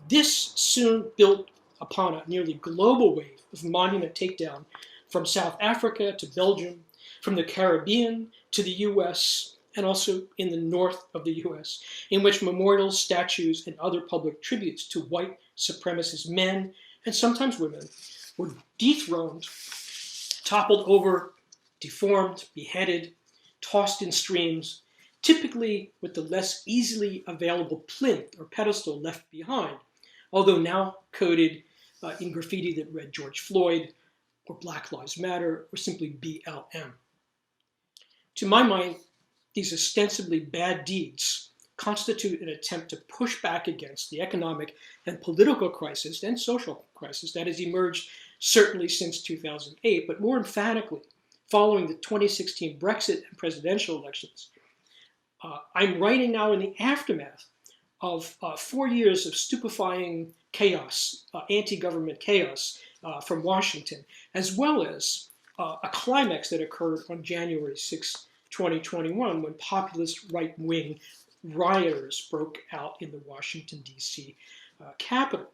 This soon built upon a nearly global wave of monument takedown from South Africa to Belgium, from the Caribbean to the US, and also in the north of the US, in which memorials, statues, and other public tributes to white supremacist men, and sometimes women, were dethroned, toppled over, deformed, beheaded, tossed in streams, typically with the less easily available plinth or pedestal left behind, although now coded in graffiti that read George Floyd, or Black Lives Matter, or simply BLM. To my mind, these ostensibly bad deeds constitute an attempt to push back against the economic and political crisis and social crisis that has emerged certainly since 2008, but more emphatically following the 2016 Brexit and presidential elections. I'm writing now in the aftermath of 4 years of stupefying chaos, anti-government chaos from Washington, as well as a climax that occurred on January 6, 2021, when populist right-wing rioters broke out in the Washington, D.C. Capitol.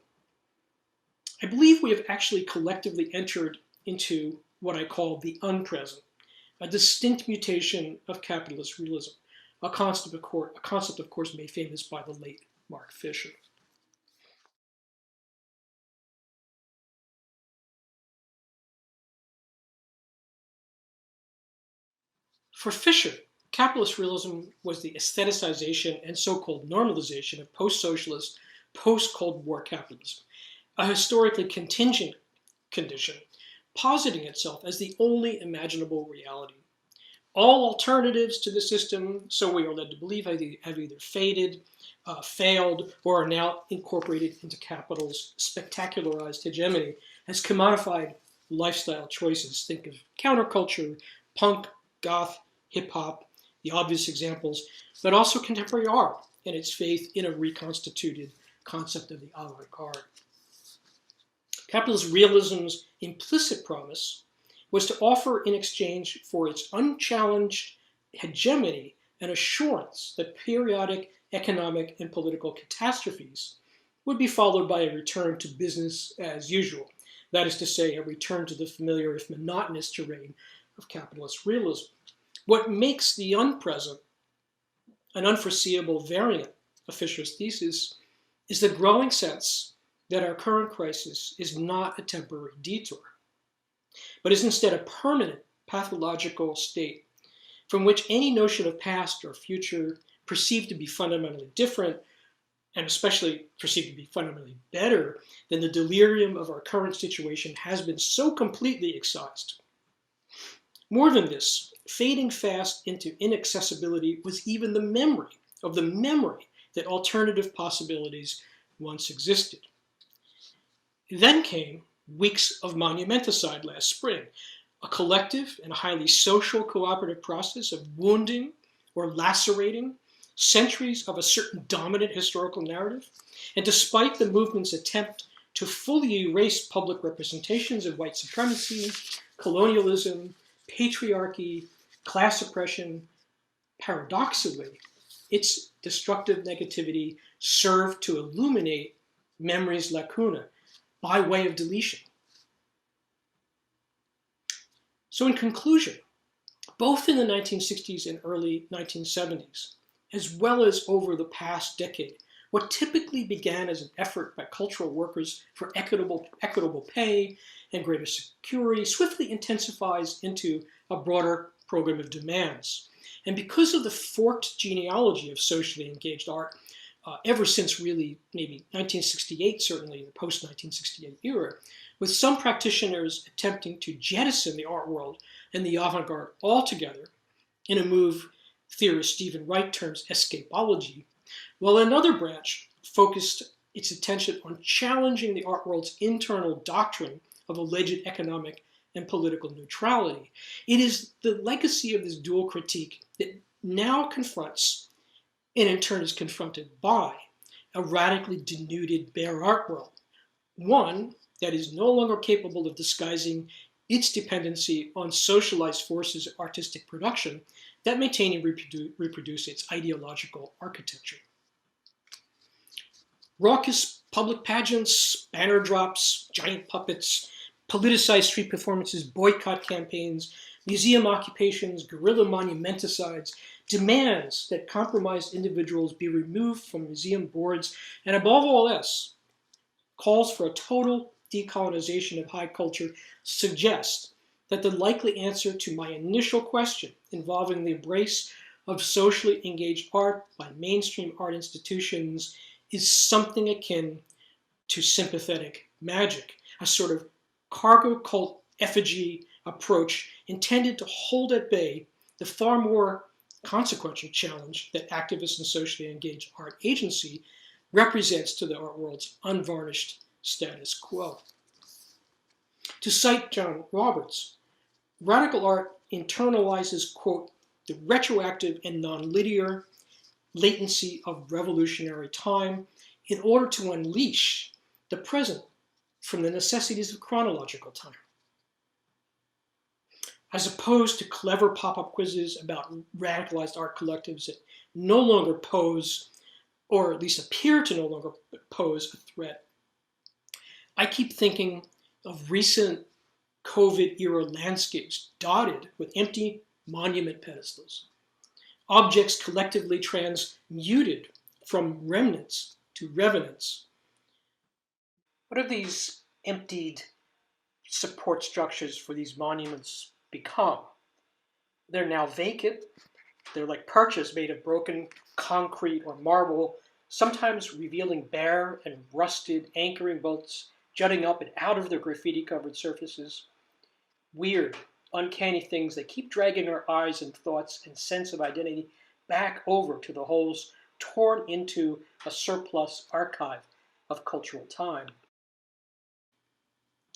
I believe we have actually collectively entered into what I call the unpresent, a distinct mutation of capitalist realism, a concept, of course, made famous by the late Mark Fisher. For Fisher, capitalist realism was the aestheticization and so-called normalization of post-socialist, post-Cold War capitalism, a historically contingent condition, positing itself as the only imaginable reality. All alternatives to the system, so we are led to believe, have either faded, failed, or are now incorporated into capital's spectacularized hegemony as commodified lifestyle choices. Think of counterculture, punk, goth, hip-hop, the obvious examples, but also contemporary art and its faith in a reconstituted concept of the avant-garde. Capitalist realism's implicit promise was to offer in exchange for its unchallenged hegemony an assurance that periodic economic and political catastrophes would be followed by a return to business as usual. That is to say, a return to the familiar, if monotonous, terrain of capitalist realism. What makes the unpresent an unforeseeable variant of Fisher's thesis is the growing sense that our current crisis is not a temporary detour, but is instead a permanent pathological state from which any notion of past or future perceived to be fundamentally different, and especially perceived to be fundamentally better than the delirium of our current situation, has been so completely excised. More than this, fading fast into inaccessibility was even the memory that alternative possibilities once existed. Then came weeks of monumenticide last spring, a collective and highly social cooperative process of wounding or lacerating centuries of a certain dominant historical narrative. And despite the movement's attempt to fully erase public representations of white supremacy, colonialism, patriarchy, class oppression, paradoxically, its destructive negativity served to illuminate memory's lacuna by way of deletion. So in conclusion, both in the 1960s and early 1970s, as well as over the past decade, what typically began as an effort by cultural workers for equitable pay and greater security swiftly intensifies into a broader program of demands. And because of the forked genealogy of socially engaged art, ever since really maybe 1968, certainly the post-1968 era, with some practitioners attempting to jettison the art world and the avant-garde altogether in a move theorist Stephen Wright terms escapology, while another branch focused its attention on challenging the art world's internal doctrine of alleged economic and political neutrality. It is the legacy of this dual critique that now confronts, and in turn is confronted by, a radically denuded bare art world, one that is no longer capable of disguising its dependency on socialized forces of artistic production that maintain and reproduce its ideological architecture. Raucous public pageants, banner drops, giant puppets, politicized street performances, boycott campaigns, museum occupations, guerrilla monumenticides, demands that compromised individuals be removed from museum boards, and above all else, calls for a total decolonization of high culture suggest that the likely answer to my initial question involving the embrace of socially engaged art by mainstream art institutions is something akin to sympathetic magic, a sort of cargo cult effigy approach intended to hold at bay the far more consequential challenge that activist and socially engaged art agency represents to the art world's unvarnished status quo. To cite John Roberts, radical art internalizes, quote, the retroactive and non-linear latency of revolutionary time in order to unleash the present from the necessities of chronological time. As opposed to clever pop-up quizzes about radicalized art collectives that no longer pose, or at least appear to no longer pose, a threat, I keep thinking of recent COVID-era landscapes dotted with empty monument pedestals, objects collectively transmuted from remnants to revenants. What have these emptied support structures for these monuments become? They're now vacant. They're like perches made of broken concrete or marble, sometimes revealing bare and rusted anchoring bolts jutting up and out of their graffiti-covered surfaces. Weird, uncanny things that keep dragging our eyes and thoughts and sense of identity back over to the holes torn into a surplus archive of cultural time.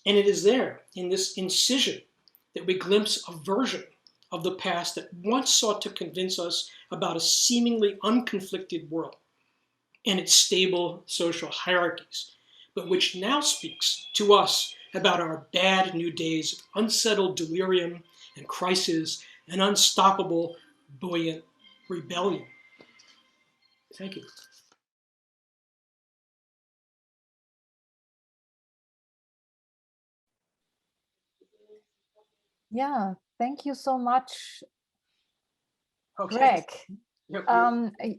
And it is there, in this incision, that we glimpse a version of the past that once sought to convince us about a seemingly unconflicted world and its stable social hierarchies, but which now speaks to us about our bad new days of unsettled delirium and crisis and unstoppable, buoyant rebellion. Thank you. Yeah, thank you so much, Okay. Greg. Yep.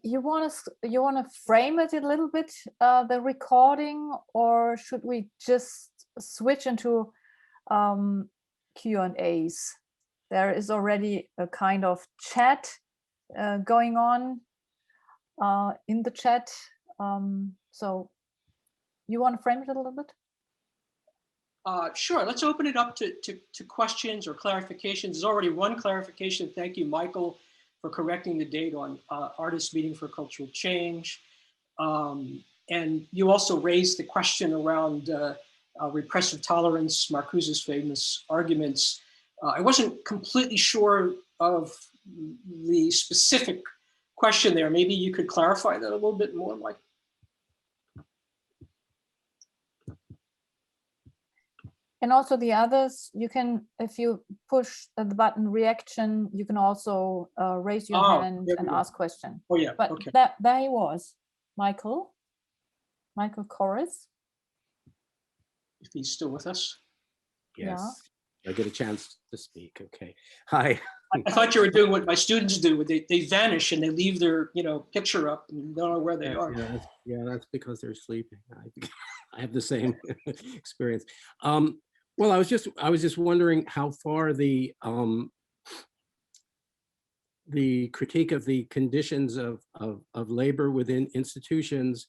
You want to frame it a little bit, the recording, or should we just switch into Q&As? There is already a kind of chat going on in the chat. So you want to frame it a little bit? Sure, let's open it up to questions or clarifications. There's already one clarification. Thank you, Michael, for correcting the date on Artists Meeting for Cultural Change. And you also raised the question around repressive tolerance, Marcuse's famous arguments. I wasn't completely sure of the specific question there. Maybe you could clarify that a little bit more, Mike. And also the others, you can, if you push the button reaction, you can also raise your hand and ask question. Oh yeah, but okay. There he was, Michael Corris. If he's still with us. Yes, yeah. I get a chance to speak. Okay, hi. I thought you were doing what my students do. They vanish and they leave their picture up and you don't know where they are. Yeah, that's because they're sleeping. I have the same experience. Well, I was just wondering how far the critique of the conditions of labor within institutions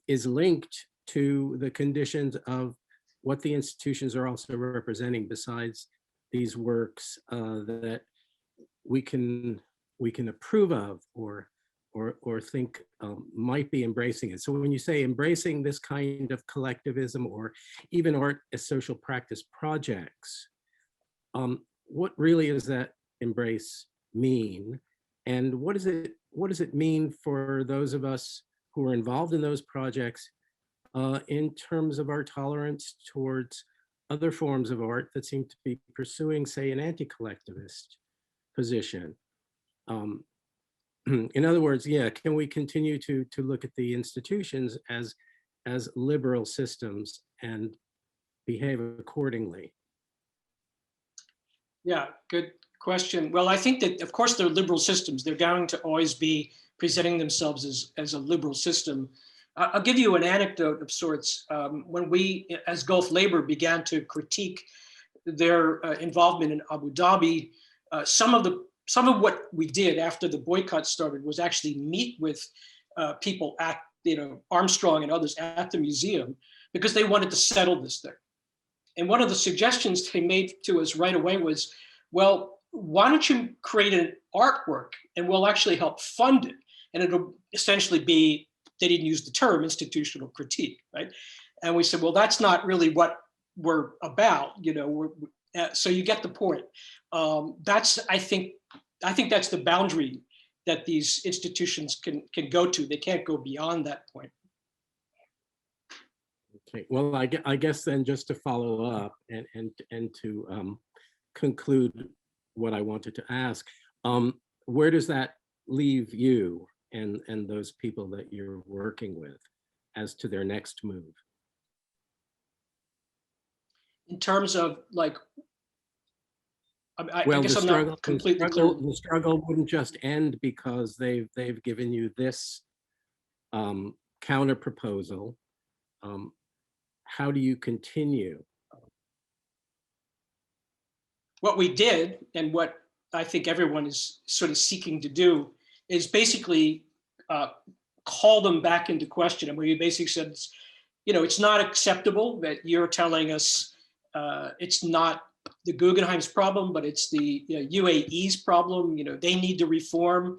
is linked to the conditions of what the institutions are also representing, besides these works that we can approve of or think might be embracing it. So when you say embracing this kind of collectivism or even art as social practice projects, what really does that embrace mean? And what does it mean for those of us who are involved in those projects in terms of our tolerance towards other forms of art that seem to be pursuing, say, an anti-collectivist position? In other words, yeah, can we continue to look at the institutions as liberal systems and behave accordingly? Yeah, good question. Well, I think that, of course, they're liberal systems. They're going to always be presenting themselves as a liberal system. I'll give you an anecdote of sorts. When we, as Gulf Labor, began to critique their involvement in Abu Dhabi, some of what we did after the boycott started was actually meet with people at, Armstrong and others at the museum, because they wanted to settle this thing. And one of the suggestions they made to us right away was, well, why don't you create an artwork and we'll actually help fund it? And it'll essentially be, they didn't use the term institutional critique, right? And we said, well, that's not really what we're about. So you get the point. That's, I think that's the boundary that these institutions can go to. They can't go beyond that point. Okay, well, I guess then just to follow up and to conclude what I wanted to ask, where does that leave you and those people that you're working with as to their next move? In terms of like, I Well, guess I'm not completely clear. The struggle wouldn't just end because they've given you this counter proposal. How do you continue? What we did, and what I think everyone is sort of seeking to do, is basically call them back into question. And we basically said, you know, it's not acceptable that you're telling us it's not the Guggenheim's problem, but it's the UAE's problem. You know, they need to reform.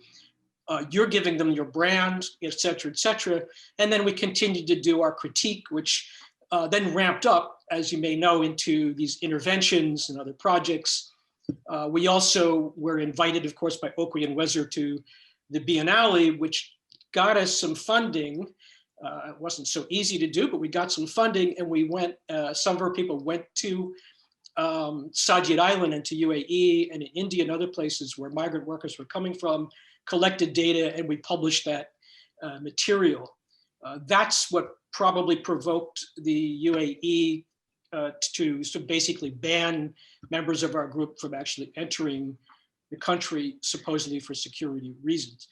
You're giving them your brand, et cetera, et cetera. And then we continued to do our critique, which then ramped up, as you may know, into these interventions and other projects. We also were invited, of course, by Oakley and Weser to the Biennale, which got us some funding. It wasn't so easy to do, but we got some funding, and we went, some of our people went to Saadiyat Island and to UAE and in India and other places where migrant workers were coming from, collected data, and we published that material. That's what probably provoked the UAE to basically ban members of our group from actually entering the country, supposedly for security reasons.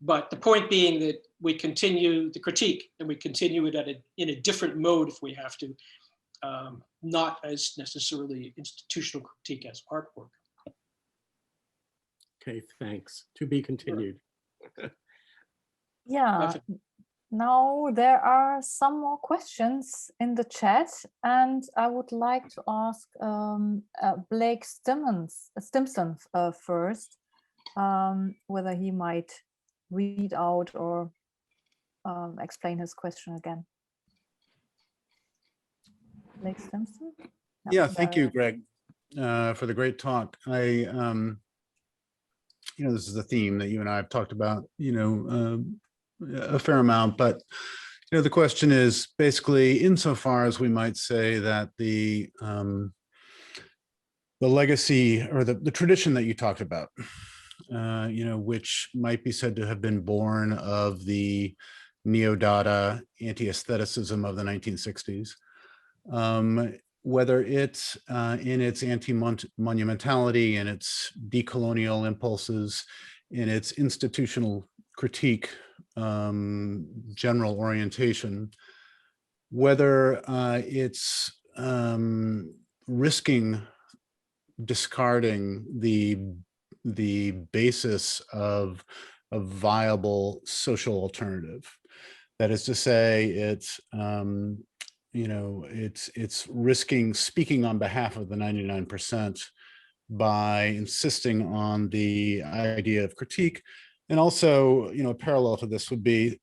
But the point being that we continue the critique, and we continue it in a different mode if we have to, not as necessarily institutional critique as artwork. Okay, thanks. To be continued. Yeah. Now there are some more questions in the chat, and I would like to ask Blake Stimson first, whether he might read out or explain his question again. Blake Stimson? No, yeah, thank you, Greg, for the great talk. You know, this is a theme that you and I have talked about, you know, a fair amount, but you know, the question is basically, insofar as we might say that the legacy or the tradition that you talked about, you know, which might be said to have been born of the neo-Dada anti-aestheticism of the 1960s, whether it's in its anti-monumentality and its decolonial impulses, in its institutional critique, general orientation, whether it's risking discarding the basis of a viable social alternative. That is to say, it's you know, it's risking speaking on behalf of the 99% by insisting on the idea of critique. And also, you know, parallel to this would be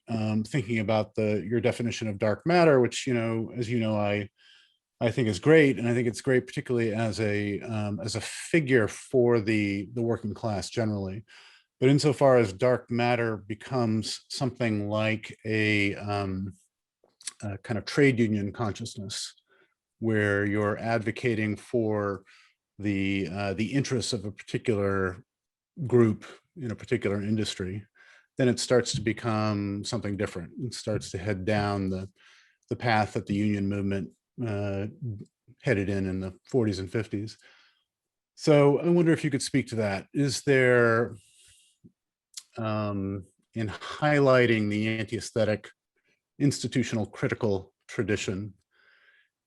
thinking about your definition of dark matter, which, you know, as you know, I think is great, and I think it's great particularly as a figure for the working class generally. But insofar as dark matter becomes something like a kind of trade union consciousness, where you're advocating for the interests of a particular group in a particular industry, then it starts to become something different. It starts to head down the path that the union movement headed in the 40s and 50s. So I wonder if you could speak to that. Is there, in highlighting the anti-aesthetic institutional critical tradition,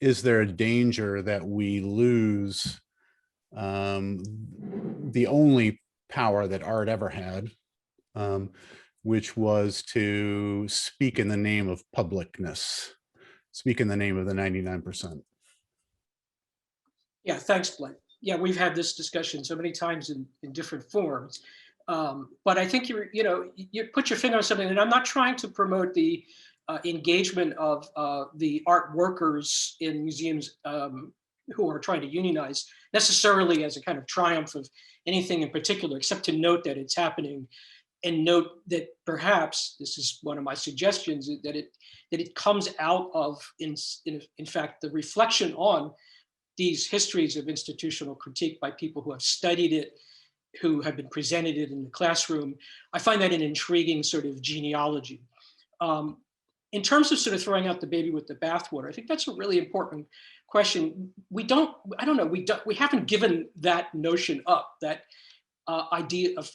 is there a danger that we lose the only power that art ever had, which was to speak in the name of publicness, speak in the name of the 99%? Yeah, thanks, Blake. Yeah, we've had this discussion so many times in different forms. But I think you put your finger on something, and I'm not trying to promote the engagement of the art workers in museums who are trying to unionize necessarily as a kind of triumph of anything in particular, except to note that it's happening, and note that perhaps, this is one of my suggestions, that it comes out of, in fact, the reflection on these histories of institutional critique by people who have studied it, who have been presented it in the classroom. I find that an intriguing sort of genealogy. In terms of sort of throwing out the baby with the bathwater, I think that's a really important question. We haven't given that notion up, that idea of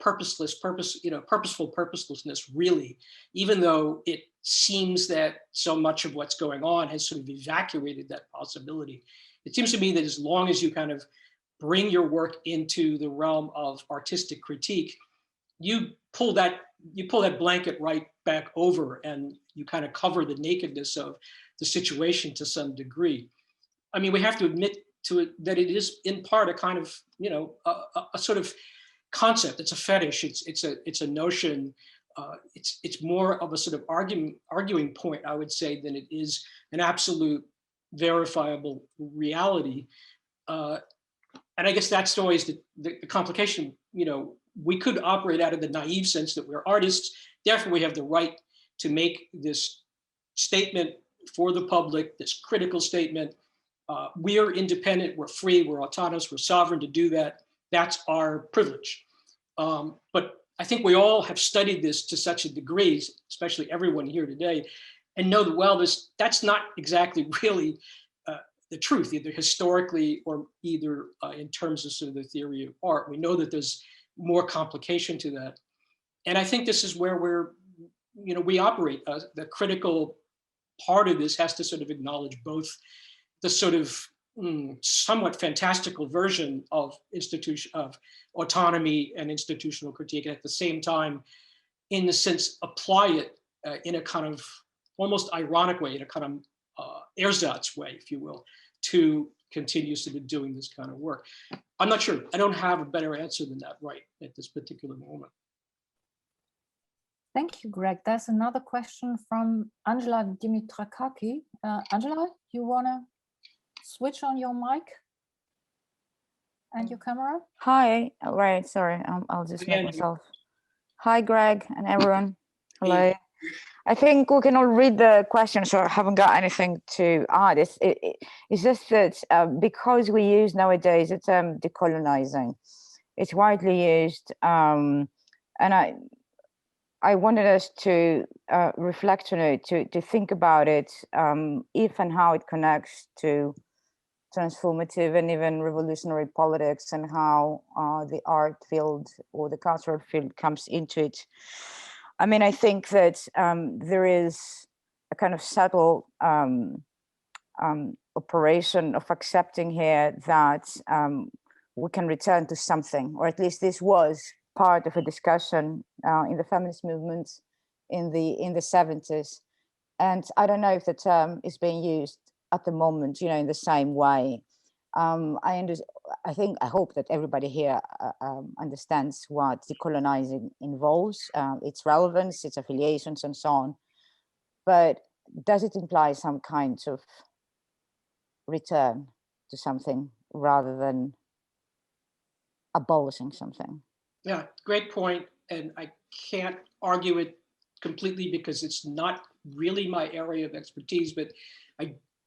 purposeful purposelessness, really, even though it seems that so much of what's going on has sort of evacuated that possibility. It seems to me that as long as you kind of bring your work into the realm of artistic critique, you pull that blanket right back over, and you kind of cover the nakedness of the situation to some degree. I mean, we have to admit to it that it is in part a kind of, a sort of concept. It's a fetish. It's a notion. It's more of a sort of arguing point, I would say, than it is an absolute verifiable reality. And I guess that's always the complication. We could operate out of the naive sense that we're artists, therefore we have the right to make this statement for the public, this critical statement. We are independent, we're free, we're autonomous, we're sovereign to do that. That's our privilege. But I think we all have studied this to such a degree, especially everyone here today, and know that, well, that's not exactly really the truth, either historically or either in terms of sort of the theory of art. We know that there's more complication to that. And I think this is where we operate. The critical part of this has to sort of acknowledge both the sort of somewhat fantastical version of autonomy and institutional critique, and at the same time, in the sense, apply it in a kind of almost ironic way, in a kind of ersatz way, if you will, to continue sort of doing this kind of work. I'm not sure. I don't have a better answer than that right at this particular moment. Thank you, Greg. There's another question from Angela Dimitrakaki. Angela, you want to switch on your mic and your camera? Hi, right, sorry, I'll just make myself. Hi, Greg and everyone. Hello. I think we can all read the question, so I haven't got anything to add. It's just that because we use nowadays the term decolonizing, it's widely used, and I wanted us to reflect on it, to think about it, if and how it connects to transformative and even revolutionary politics, and how the art field or the cultural field comes into it. I mean, I think that there is a kind of subtle operation of accepting here that we can return to something, or at least this was part of a discussion in the feminist movement in the 70s. And I don't know if the term is being used at the moment, in the same way. I hope that everybody here understands what decolonizing involves, its relevance, its affiliations, and so on. But does it imply some kind of return to something rather than abolishing something? Yeah, great point. And I can't argue it completely because it's not really my area of expertise, but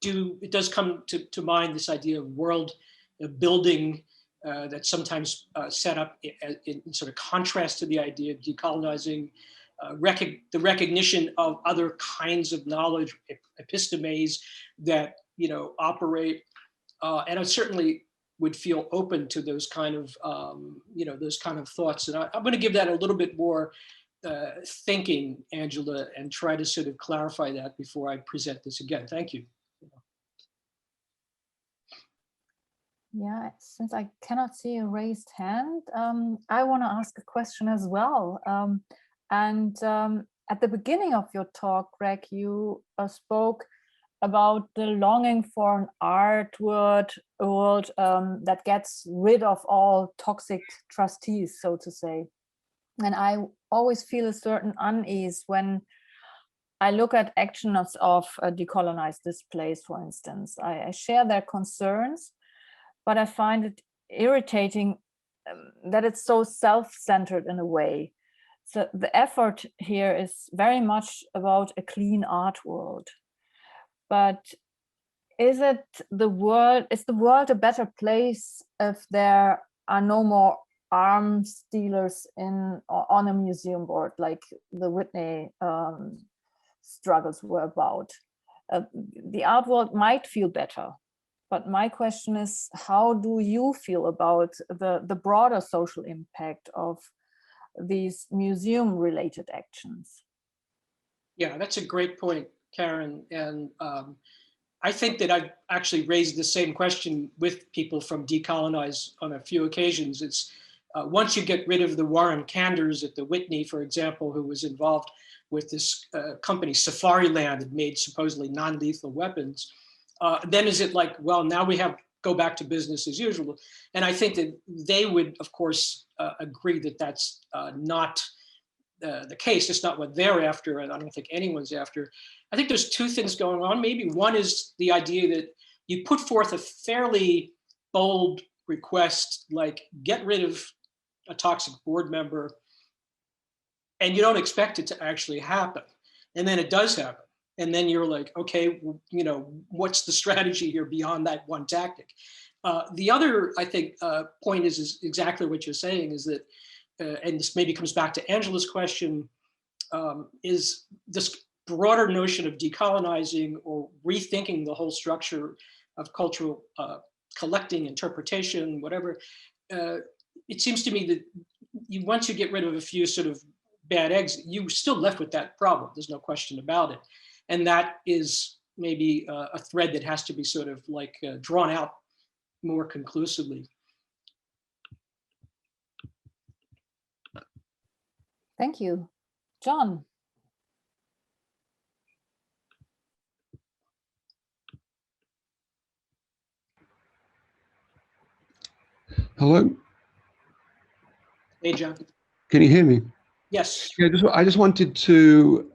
it does come to mind this idea of world building that's sometimes set up in sort of contrast to the idea of decolonizing, the recognition of other kinds of knowledge, epistemes that operate, and I certainly would feel open to those kind of thoughts. And I'm going to give that a little bit more thinking, Angela, and try to sort of clarify that before I present this again. Thank you. Yeah, since I cannot see a raised hand, I want to ask a question as well. At the beginning of your talk, Greg, you spoke about the longing for an art world that gets rid of all toxic trustees, so to say. And I always feel a certain unease when I look at actions of decolonized displays, for instance. I share their concerns, but I find it irritating that it's so self-centered in a way. So the effort here is very much about a clean art world. But is the world a better place if there are no more arms dealers on a museum board, like the Whitney struggles were about? The art world might feel better, but my question is, how do you feel about the broader social impact of these museum-related actions? Yeah, that's a great point, Karen. And I think that I've actually raised the same question with people from Decolonize on a few occasions. It's once you get rid of the Warren Kanders at the Whitney, for example, who was involved with this company, Safariland, that made supposedly non-lethal weapons, then is it like, well, now we go back to business as usual? And I think that they would, of course, agree that that's not the case. It's not what they're after, and I don't think anyone's after. I think there's two things going on. Maybe one is the idea that you put forth a fairly bold request, like get rid of a toxic board member, and you don't expect it to actually happen. And then it does happen. And then you're like, okay, you know, what's the strategy here beyond that one tactic? The other, I think, point is exactly what you're saying, is that, and this maybe comes back to Angela's question, is this broader notion of decolonizing or rethinking the whole structure of cultural collecting, interpretation, whatever. It seems to me that once you get rid of a few sort of bad eggs, you're still left with that problem. There's no question about it. And that is maybe a thread that has to be sort of like drawn out more conclusively. Thank you. John. Hello? Hey, John. Can you hear me? Yes. Yeah, I just wanted to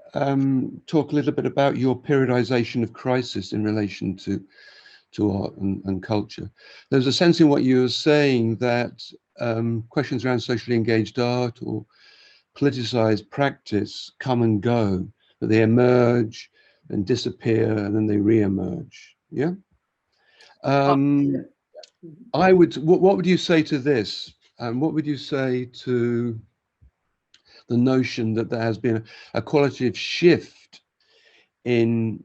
talk a little bit about your periodization of crisis in relation to art and culture. There's a sense in what you were saying that questions around socially engaged art or politicized practice come and go, that they emerge and disappear and then they re-emerge. Yeah? What would you say to this? What would you say to the notion that there has been a qualitative shift in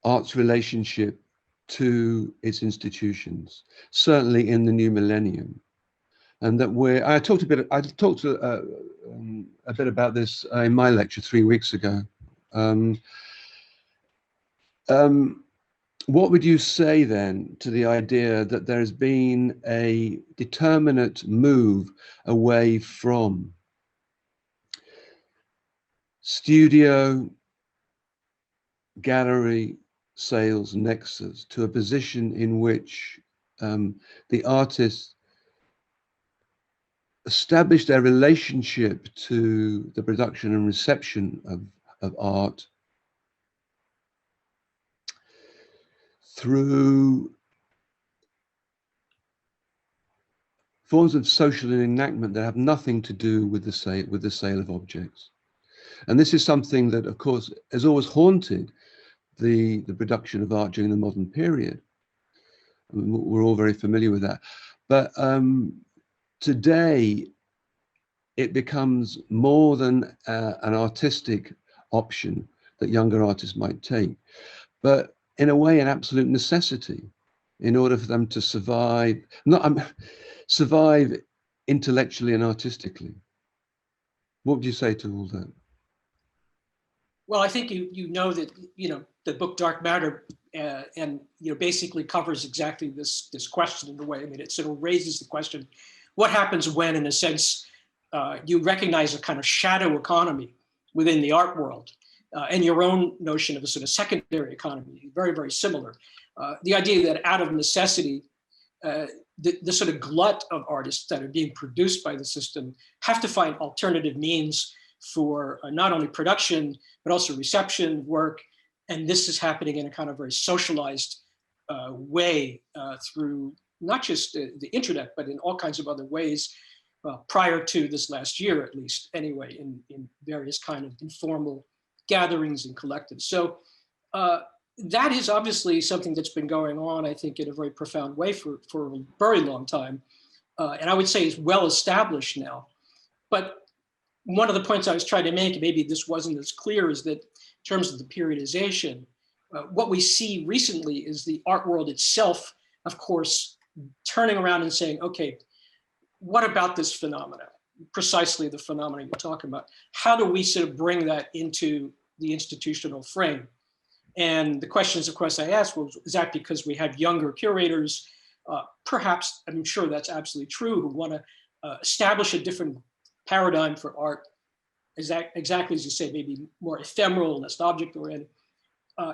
art's relationship to its institutions, certainly in the new millennium, and that I talked a bit about this in my lecture 3 weeks ago. What would you say then to the idea that there has been a determinate move away from studio, gallery, sales nexus to a position in which the artists establish their relationship to the production and reception of art through forms of social enactment that have nothing to do with the sale of objects? And this is something that, of course, has always haunted the production of art during the modern period. I mean, we're all very familiar with that. But today, it becomes more than an artistic option that younger artists might take, but in a way, an absolute necessity in order for them to survive, survive intellectually and artistically. What would you say to all that? Well, I think you know that, you know, the book Dark Matter and, you know, basically covers exactly this question in a way. I mean, it sort of raises the question, what happens when, in a sense, you recognize a kind of shadow economy within the art world and your own notion of a sort of secondary economy, very, very similar. The idea that out of necessity, the sort of glut of artists that are being produced by the system have to find alternative means for not only production, but also reception work. And this is happening in a kind of very socialized way through not just the internet, but in all kinds of other ways prior to this last year, at least, anyway, in various kind of informal gatherings and collectives. So that is obviously something that's been going on, I think, in a very profound way for a very long time. And I would say is well established now. But one of the points I was trying to make, maybe this wasn't as clear, is that in terms of the periodization, what we see recently is the art world itself, of course, turning around and saying, okay, what about this phenomena? Precisely the phenomena you're talking about. How do we sort of bring that into the institutional frame? And the questions, of course, I asked was, is that because we have younger curators? Perhaps, I'm sure that's absolutely true, who want to establish a different paradigm for art, exactly as you say, maybe more ephemeral, less object-oriented.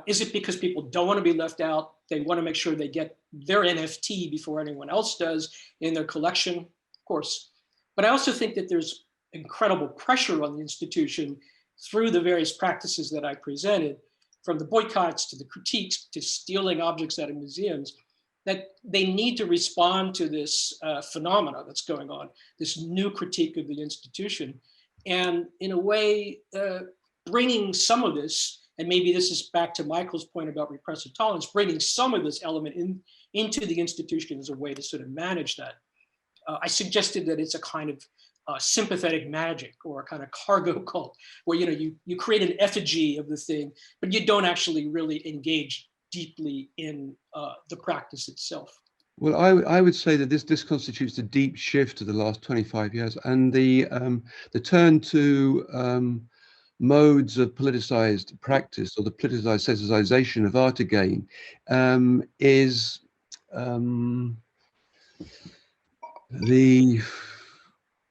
Is it because people don't want to be left out? They want to make sure they get their NFT before anyone else does in their collection, of course. But I also think that there's incredible pressure on the institution through the various practices that I presented, from the boycotts to the critiques to stealing objects out of museums, that they need to respond to this phenomena that's going on, this new critique of the institution. And in a way, bringing some of this, and maybe this is back to Michael's point about repressive tolerance, bringing some of this element into the institution as a way to sort of manage that. I suggested that it's a kind of sympathetic magic, or a kind of cargo cult, where you create an effigy of the thing, but you don't actually really engage deeply in the practice itself. Well, I would say that this constitutes a deep shift of the last 25 years, and the turn to modes of politicized practice, or the politicized sensitization of art again, is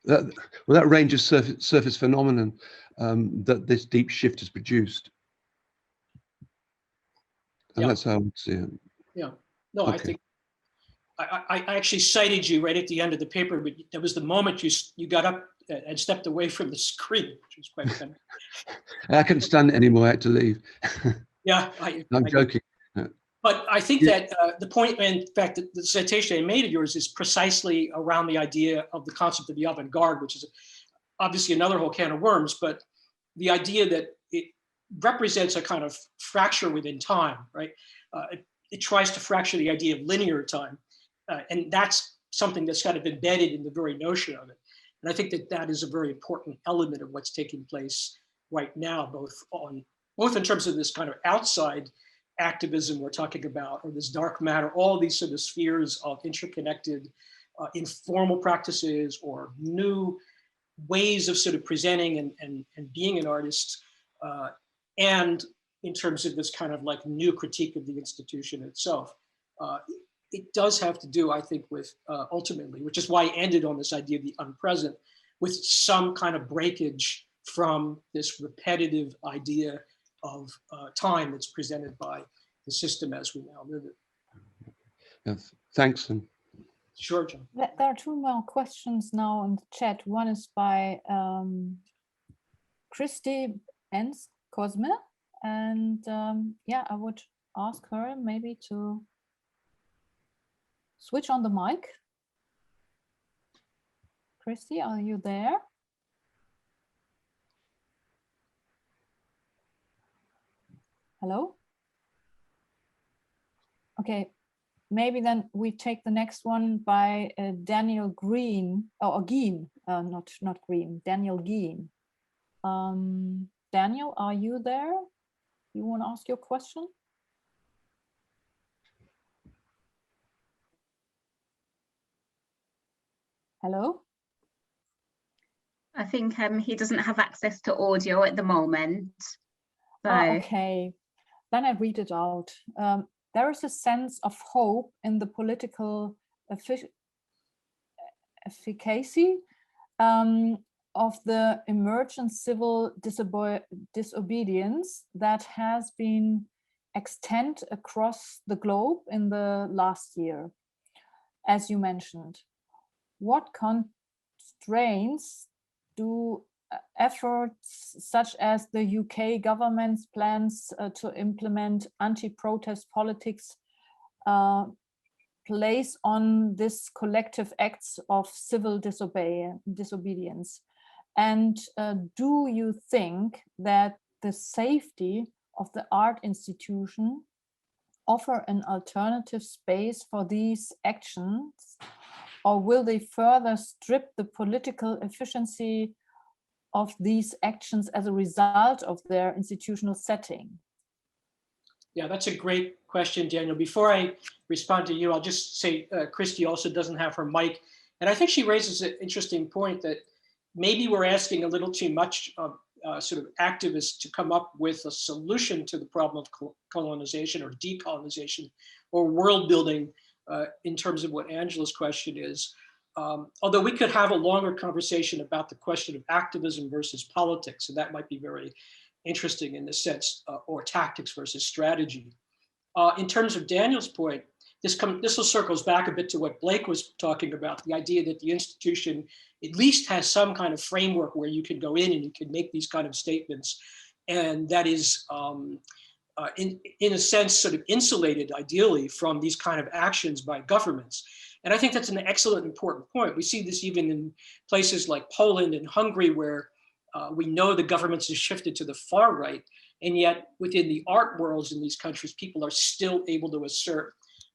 that range of surface phenomenon that this deep shift has produced. And Yeah. that's how I would see it. Yeah, no, Okay. I think I actually cited you right at the end of the paper, but that was the moment you got up and stepped away from the screen, which was quite funny. I couldn't stand it anymore. I had to leave. Yeah, I'm joking. But I think that the point, in fact, the citation I made of yours is precisely around the idea of the concept of the avant-garde, which is obviously another whole can of worms, but the idea that it represents a kind of fracture within time, right? It tries to fracture the idea of linear time. And that's something that's kind of embedded in the very notion of it. And I think that that is a very important element of what's taking place right now, both in terms of this kind of outside activism we're talking about, or this dark matter, all these sort of spheres of interconnected informal practices or new ways of sort of presenting and being an artist, and in terms of this kind of like new critique of the institution itself. It does have to do, I think, with ultimately, which is why I ended on this idea of the unpresent, with some kind of breakage from this repetitive idea of time that's presented by the system as we now live it. Yes. Thanks. Sure, John. There are two more questions now in the chat. One is by Christy Enz Cosme, and yeah, I would ask her maybe to switch on the mic. Christy, are you there? Hello? Okay, maybe then we take the next one by Daniel Green, or Gean, not Green, Daniel Gean. Daniel, are you there? You want to ask your question? Hello? I think he doesn't have access to audio at the moment. So. Okay, then I read it out. There is a sense of hope in the political efficacy of the emergent civil disobedience that has been extended across the globe in the last year, as you mentioned. What constraints do efforts such as the UK government's plans to implement anti-protest politics place on this collective acts of civil disobedience? And do you think that the safety of the art institution offer an alternative space for these actions, or will they further strip the political efficiency of these actions as a result of their institutional setting? Yeah, that's a great question, Daniel. Before I respond to you, I'll just say Christy also doesn't have her mic. And I think she raises an interesting point that maybe we're asking a little too much of sort of activists to come up with a solution to the problem of colonization or decolonization or world building in terms of what Angela's question is. Although we could have a longer conversation about the question of activism versus politics, and that might be very interesting in the sense, or tactics versus strategy. In terms of Daniel's point, this will circles back a bit to what Blake was talking about, the idea that the institution at least has some kind of framework where you can go in and you can make these kind of statements. And that is, in a sense, sort of insulated, ideally, from these kind of actions by governments. And I think that's an excellent, important point. We see this even in places like Poland and Hungary, where we know the governments have shifted to the far right, and yet within the art worlds in these countries, people are still able to assert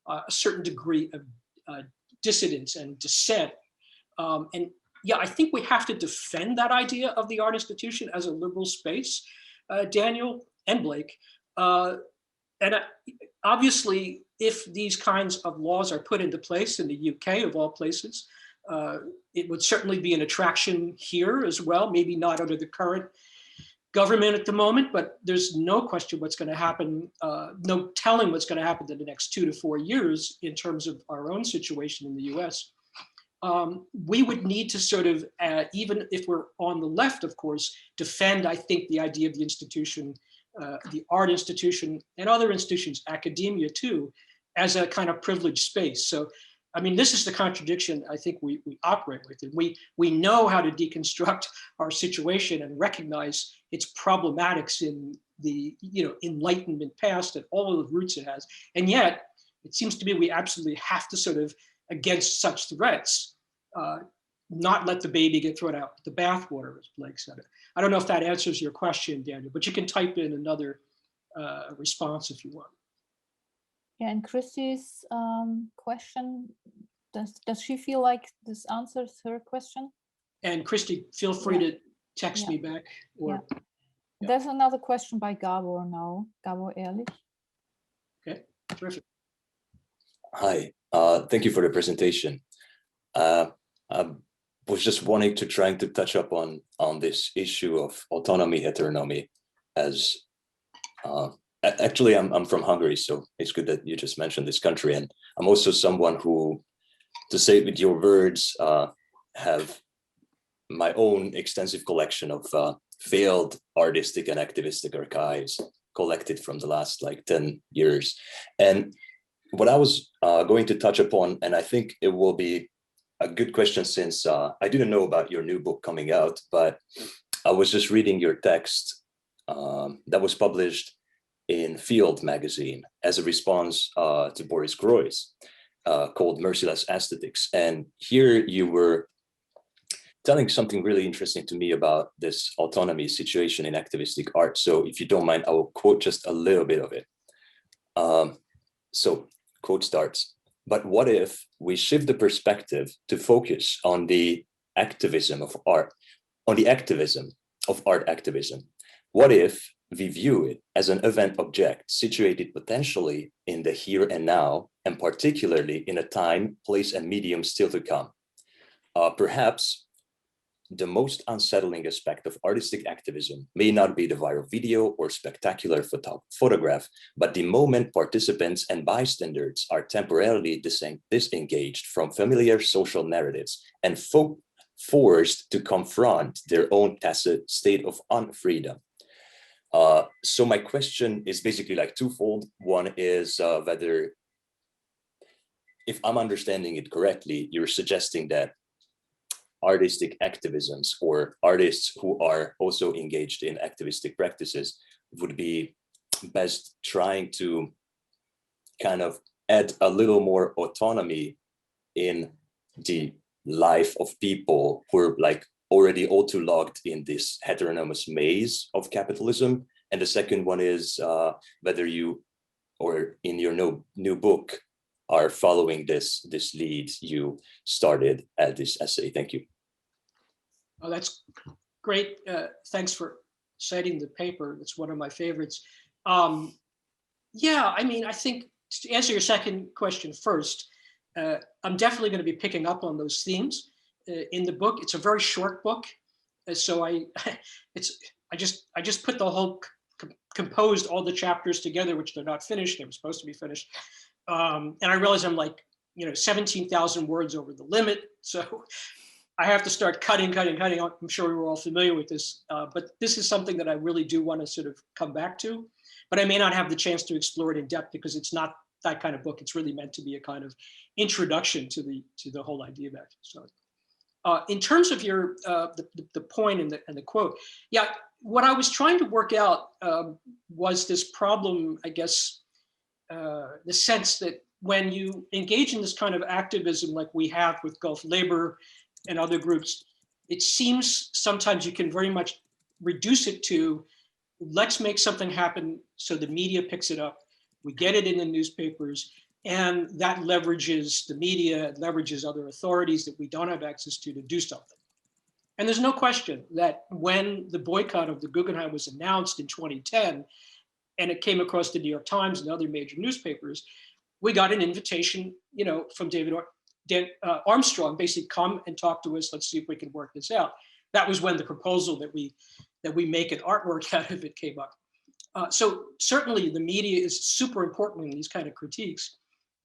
a certain degree of dissidence and dissent. And yeah, I think we have to defend that idea of the art institution as a liberal space, Daniel and Blake. And obviously, if these kinds of laws are put into place in the UK, of all places, it would certainly be an attraction here as well, maybe not under the current government at the moment, but there's no question what's going to happen, no telling what's going to happen in the next 2 to 4 years in terms of our own situation in the US. We would need to sort of, even if we're on the left, of course, defend, I think, the idea of the institution, the art institution and other institutions, academia too, as a kind of privileged space. So, I mean, this is the contradiction I think we operate with. And we know how to deconstruct our situation and recognize its problematics in the Enlightenment past and all of the roots it has. And yet, it seems to me we absolutely have to sort of, against such threats, not let the baby get thrown out with the bathwater, as Blake said. I don't know if that answers your question, Daniel, but you can type in another response if you want. Yeah, and Christy's question, does she feel like this answers her question? And Christy, feel free to text me back. Or, There's another question by Gabor now, Gabor Ehrlich. Okay, terrific. Hi, thank you for the presentation. I was just wanting to trying to touch up on this issue of autonomy, heteronomy, as actually I'm from Hungary, so it's good that you just mentioned this country, and I'm also someone who, to say it with your words, have my own extensive collection of failed artistic and activistic archives collected from the last like 10 years. And what I was going to touch upon, and I think it will be a good question since I didn't know about your new book coming out, but I was just reading your text that was published in Field magazine as a response to Boris Groys, called Merciless Aesthetics. And here you were telling something really interesting to me about this autonomy situation in activistic art. So if you don't mind, I will quote just a little bit of it. So quote starts, "But what if we shift the perspective to focus on the activism of art, on the activism of art activism? What if we view it as an event object situated potentially in the here and now, and particularly in a time, place, and medium still to come? Perhaps the most unsettling aspect of artistic activism may not be the viral video or spectacular photograph, but the moment participants and bystanders are temporarily disengaged from familiar social narratives and forced to confront their own tacit state of unfreedom." So my question is basically like twofold. One is whether, if I'm understanding it correctly, you're suggesting that artistic activisms or artists who are also engaged in activistic practices would be best trying to kind of add a little more autonomy in the life of people who are like already all too locked in this heteronomous maze of capitalism. And the second one is whether you, or in your new book, are following this lead you started at this essay. Thank you. Oh, that's great. Thanks for citing the paper. It's one of my favorites. Yeah, I mean, I think to answer your second question first, I'm definitely going to be picking up on those themes in the book. It's a very short book, so I just put the whole composed all the chapters together, which they're not finished. They were supposed to be finished, and I realize I'm like 17,000 words over the limit, so I have to start cutting. I'm sure we're all familiar with this, but this is something that I really do want to sort of come back to, but I may not have the chance to explore it in depth because it's not that kind of book. It's really meant to be a kind of introduction to the whole idea of activism. So, in terms of your the point and the quote, yeah, what I was trying to work out was this problem, I guess, the sense that when you engage in this kind of activism like we have with Gulf Labor and other groups, it seems sometimes you can very much reduce it to, let's make something happen so the media picks it up, we get it in the newspapers, and that leverages the media, leverages other authorities that we don't have access to do something. And there's no question that when the boycott of the Guggenheim was announced in 2010, and it came across the New York Times and other major newspapers, we got an invitation, from David Armstrong, basically come and talk to us. Let's see if we can work this out. That was when the proposal that we make an artwork out of it came up. So certainly the media is super important in these kind of critiques,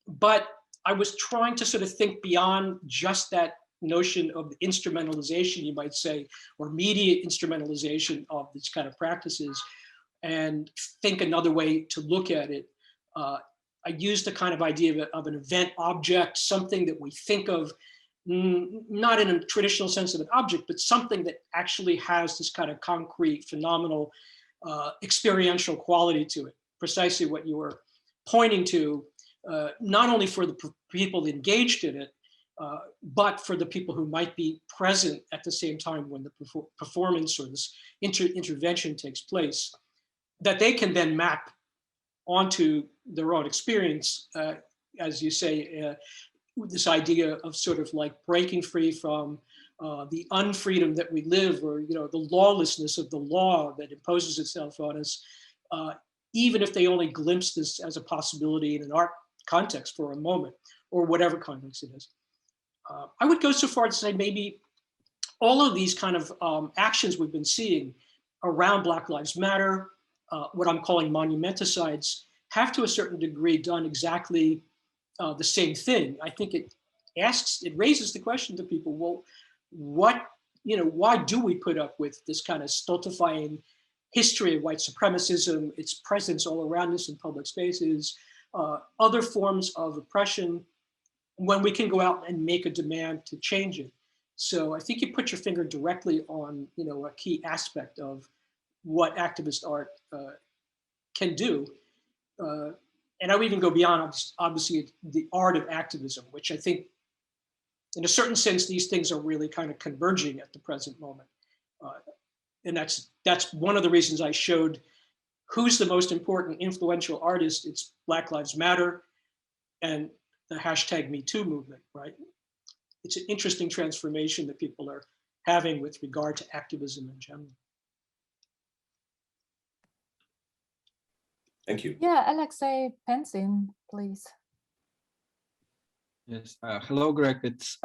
but I was trying to sort of think beyond just that notion of the instrumentalization, you might say, or media instrumentalization of these kind of practices, and think another way to look at it. I used the kind of idea of an event object, something that we think of not in a traditional sense of an object, but something that actually has this kind of concrete, phenomenal, experiential quality to it. Precisely what you were pointing to, not only for the people engaged in it, but for the people who might be present at the same time when the performance or this intervention takes place, that they can then map onto their own experience, as you say, this idea of sort of like breaking free from the unfreedom that we live, or the lawlessness of the law that imposes itself on us, even if they only glimpse this as a possibility in an art context for a moment, or whatever context it is. I would go so far to say maybe all of these kind of actions we've been seeing around Black Lives Matter, what I'm calling monumenticides, have to a certain degree done exactly the same thing. I think it raises the question to people, well, why do we put up with this kind of stultifying history of white supremacism, its presence all around us in public spaces, other forms of oppression, when we can go out and make a demand to change it? So I think you put your finger directly on, a key aspect of what activist art can do. And I would even go beyond, obviously, the art of activism, which I think, in a certain sense, these things are really kind of converging at the present moment. And that's one of the reasons I showed who's the most important influential artist. It's Black Lives Matter and the #MeToo movement, right? It's an interesting transformation that people are having with regard to activism in general. Thank you. Yeah, Alexei Pensin, please. Yes, hello, Greg. It's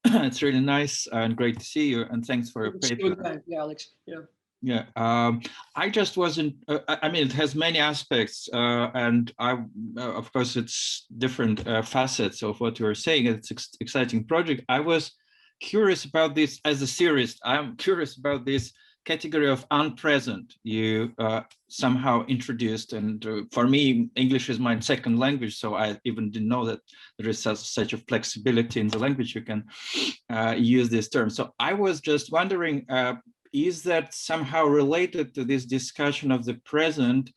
it's really nice and great to see you, and thanks for your paper. Yeah, Alex. Yeah. Yeah, I just wasn't. I mean, it has many aspects, and of course, it's different facets of what you were saying. It's an exciting project. I was curious about this as a theorist. I'm curious about this category of unpresent you somehow introduced, and for me, English is my second language, so I even didn't know that there is such a flexibility in the language you can use this term. So I was just wondering, is that somehow related to this discussion of the present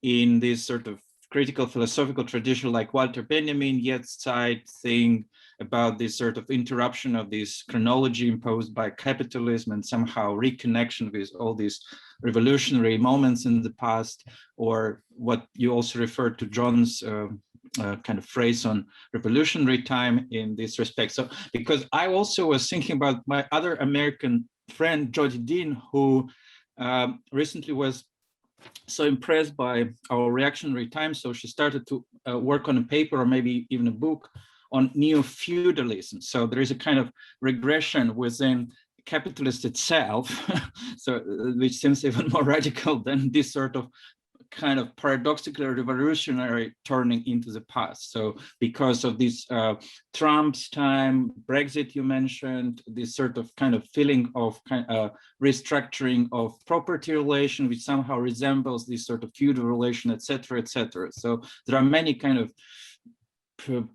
in this sort of critical philosophical tradition like Walter Benjamin, Yeatside thing about this sort of interruption of this chronology imposed by capitalism and somehow reconnection with all these revolutionary moments in the past, or what you also referred to John's kind of phrase on revolutionary time in this respect. So, because I also was thinking about my other American friend, Jody Dean, who recently was so impressed by our reactionary time, so she started to work on a paper or maybe even a book on neo-feudalism. So there is a kind of regression within capitalist itself, so which seems even more radical than this sort of kind of paradoxically revolutionary turning into the past. So because of this Trump's time, Brexit you mentioned, this sort of kind of feeling of kind of restructuring of property relation, which somehow resembles this sort of feudal relation, etc., etc. So there are many kind of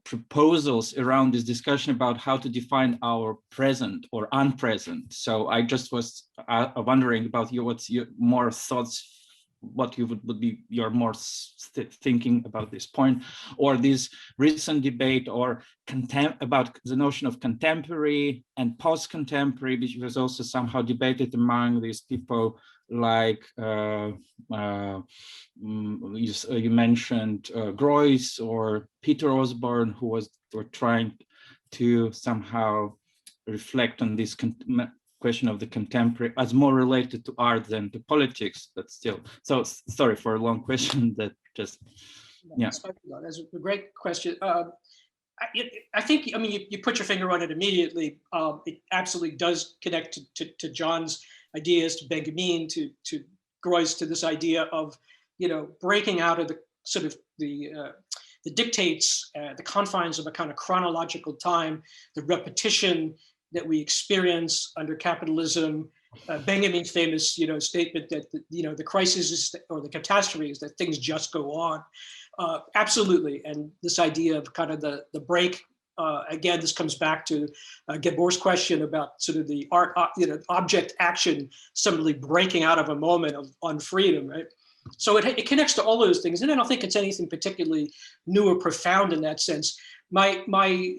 proposals around this discussion about how to define our present or unpresent. So I just was wondering about what's your more thoughts, what you would be your more thinking about this point, or this recent debate or about the notion of contemporary and post-contemporary, which was also somehow debated among these people like you mentioned Groys or Peter Osborne, who were trying to somehow reflect on this question of the contemporary as more related to art than to politics, but still. So sorry for a long question that just, yeah. That's a great question. I think, I mean, you put your finger on it immediately. It absolutely does connect to John's ideas, to Benjamin, to Groys, to this idea of, breaking out of the sort of the dictates, the confines of a kind of chronological time, the repetition that we experience under capitalism. Benjamin's famous, statement that the crisis is, or the catastrophe is that things just go on. Absolutely, and this idea of kind of the break. Again, this comes back to Gabor's question about sort of the art, object action, suddenly breaking out of a moment of unfreedom, right? So it connects to all those things, and I don't think it's anything particularly new or profound in that sense. My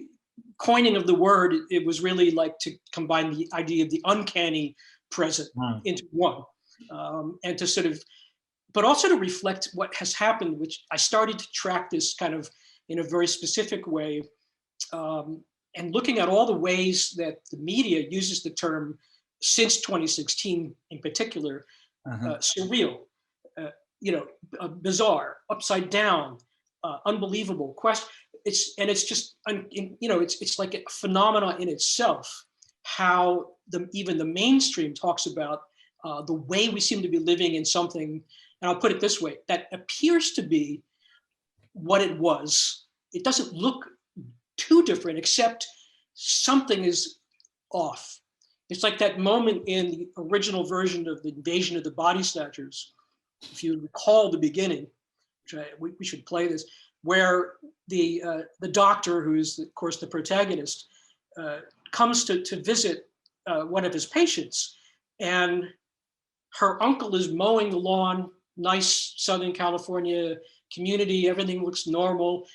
coining of the word, it was really like to combine the idea of the uncanny present into one, and to sort of, but also to reflect what has happened, which I started to track this kind of in a very specific way, and looking at all the ways that the media uses the term since 2016 in particular, surreal, bizarre, upside down, unbelievable question. It's just, it's like a phenomenon in itself, how even the mainstream talks about the way we seem to be living in something, and I'll put it this way, that appears to be what it was. It doesn't look too different, except something is off. It's like that moment in the original version of the Invasion of the Body Snatchers, if you recall the beginning, which we should play this, where the doctor, who is of course the protagonist, comes to visit one of his patients, and her uncle is mowing the lawn, nice Southern California community, everything looks normal.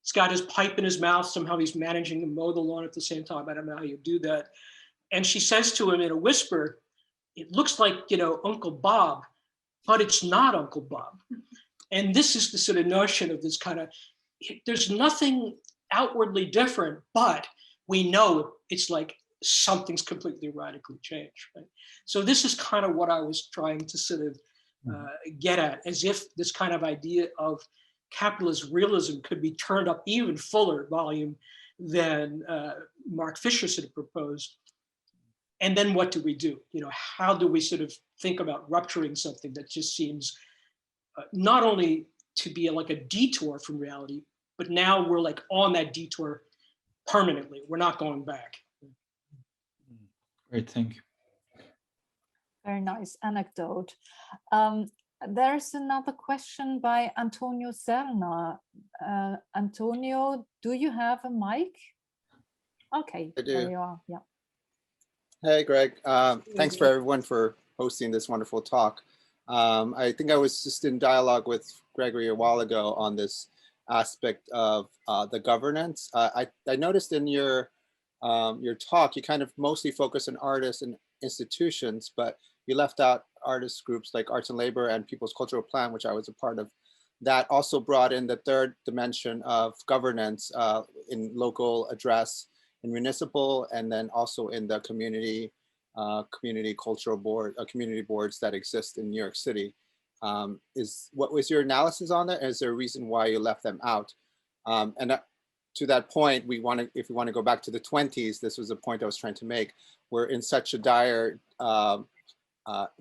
He's got his pipe in his mouth, somehow he's managing to mow the lawn at the same time. I don't know how you do that. And she says to him in a whisper, it looks like, Uncle Bob, but it's not Uncle Bob. And this is the sort of notion of this kind of, there's nothing outwardly different, but we know it's like something's completely radically changed, right? So this is kind of what I was trying to sort of get at, as if this kind of idea of capitalist realism could be turned up even fuller volume than Mark Fisher sort of proposed. And then what do we do? How do we sort of think about rupturing something that just seems not only to be like a detour from reality, but now we're like on that detour permanently. We're not going back. Great, thank you. Very nice anecdote. There's another question by Antonio Serna. Antonio, do you have a mic? Okay, I do. there you are. Yeah. Hey, Greg. Thanks for everyone for hosting this wonderful talk. I think I was just in dialogue with Gregory a while ago on this aspect of the governance. I noticed in your talk, you kind of mostly focus on artists and institutions, but you left out artist groups like Arts and Labor and People's Cultural Plan, which I was a part of. That also brought in the third dimension of governance in local address, in municipal, and then also in the community cultural board, community boards that exist in New York City. What was your analysis on that? Is there a reason why you left them out? To that point, if we want to go back to the 20s, this was a point I was trying to make. We're in such a dire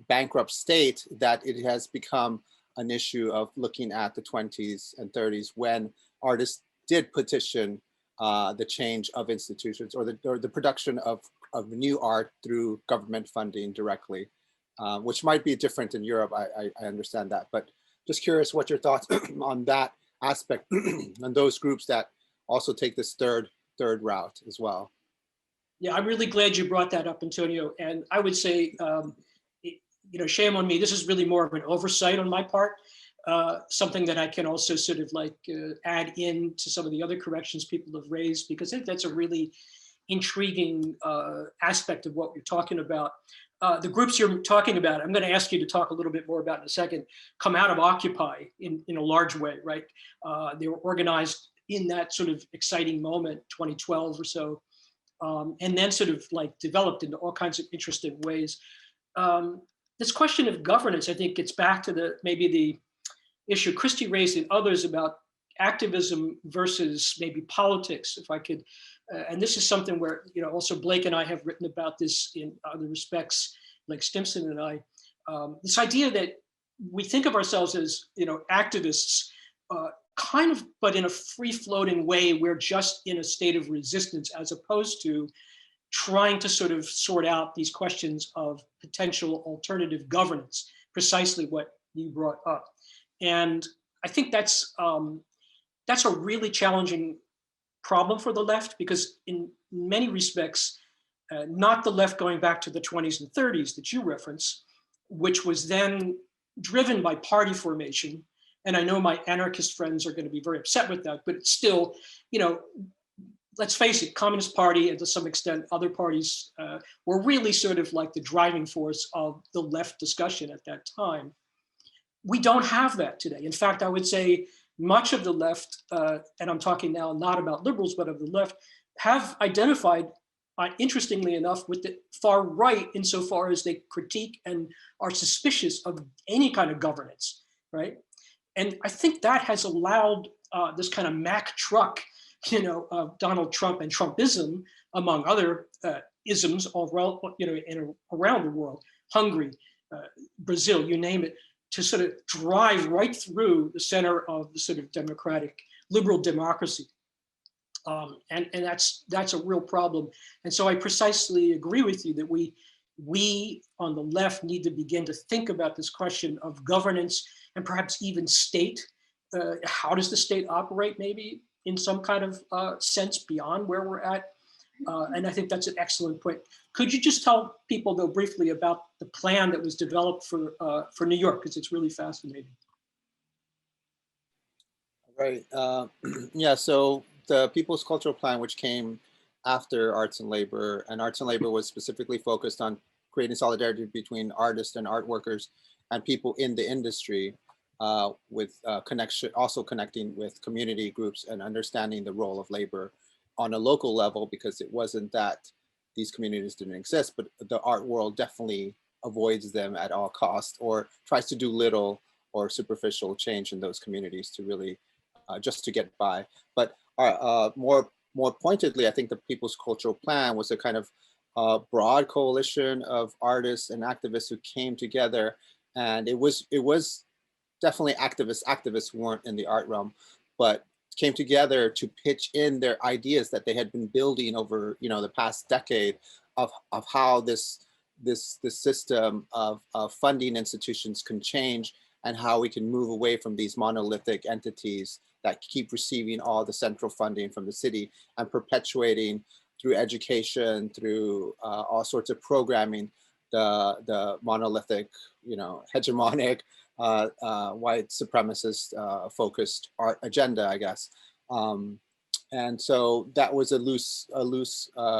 bankrupt state that it has become an issue of looking at the 20s and 30s when artists did petition the change of institutions or the production of new art through government funding directly, which might be different in Europe. I understand that, but just curious what your thoughts on that aspect and those groups that also take this third route as well. Yeah, I'm really glad you brought that up, Antonio. And I would say, shame on me. This is really more of an oversight on my part. Something that I can also sort of like add in to some of the other corrections people have raised, because I think that's a really intriguing aspect of what we're talking about. The groups you're talking about, I'm going to ask you to talk a little bit more about in a second, come out of Occupy in a large way, right? They were organized in that sort of exciting moment, 2012 or so, and then sort of like developed into all kinds of interesting ways. This question of governance, I think, gets back to maybe the issue Christy raised and others about activism versus maybe politics, if I could. And this is something where, also Blake and I have written about this in other respects, like Stimson and I. This idea that we think of ourselves as, activists, kind of, but in a free-floating way, we're just in a state of resistance, as opposed to trying to sort of sort out these questions of potential alternative governance, precisely what you brought up. And I think that's a really challenging problem for the left, because in many respects, not the left going back to the 20s and 30s that you reference, which was then driven by party formation. And I know my anarchist friends are going to be very upset with that, but it's still, let's face it, Communist Party and to some extent other parties were really sort of like the driving force of the left discussion at that time. We don't have that today. In fact, I would say much of the left, and I'm talking now not about liberals, but of the left, have identified, interestingly enough, with the far right insofar as they critique and are suspicious of any kind of governance, right? And I think that has allowed this kind of Mack truck, of Donald Trump and Trumpism, among other isms, around the world, Hungary, Brazil, you name it, to sort of drive right through the center of the sort of democratic, liberal democracy. And that's a real problem. And so I precisely agree with you that we on the left need to begin to think about this question of governance and perhaps even state. How does the state operate, maybe in some kind of sense beyond where we're at? And I think that's an excellent point. Could you just tell people, though, briefly about the plan that was developed for New York, because it's really fascinating. Right. Yeah. So the People's Cultural Plan, which came after Arts and Labor, and Arts and Labor was specifically focused on creating solidarity between artists and art workers and people in the industry, with also connecting with community groups and understanding the role of labor on a local level, because it wasn't that these communities didn't exist, but the art world definitely avoids them at all costs or tries to do little or superficial change in those communities to really just to get by. But more pointedly, I think the People's Cultural Plan was a kind of broad coalition of artists and activists who came together, and it was definitely activists who weren't in the art realm, but came together to pitch in their ideas that they had been building over the past decade of how this this system of funding institutions can change, and how we can move away from these monolithic entities that keep receiving all the central funding from the city and perpetuating through education, through all sorts of programming, the monolithic, hegemonic, white supremacist focused art agenda, I guess. And so that was a loose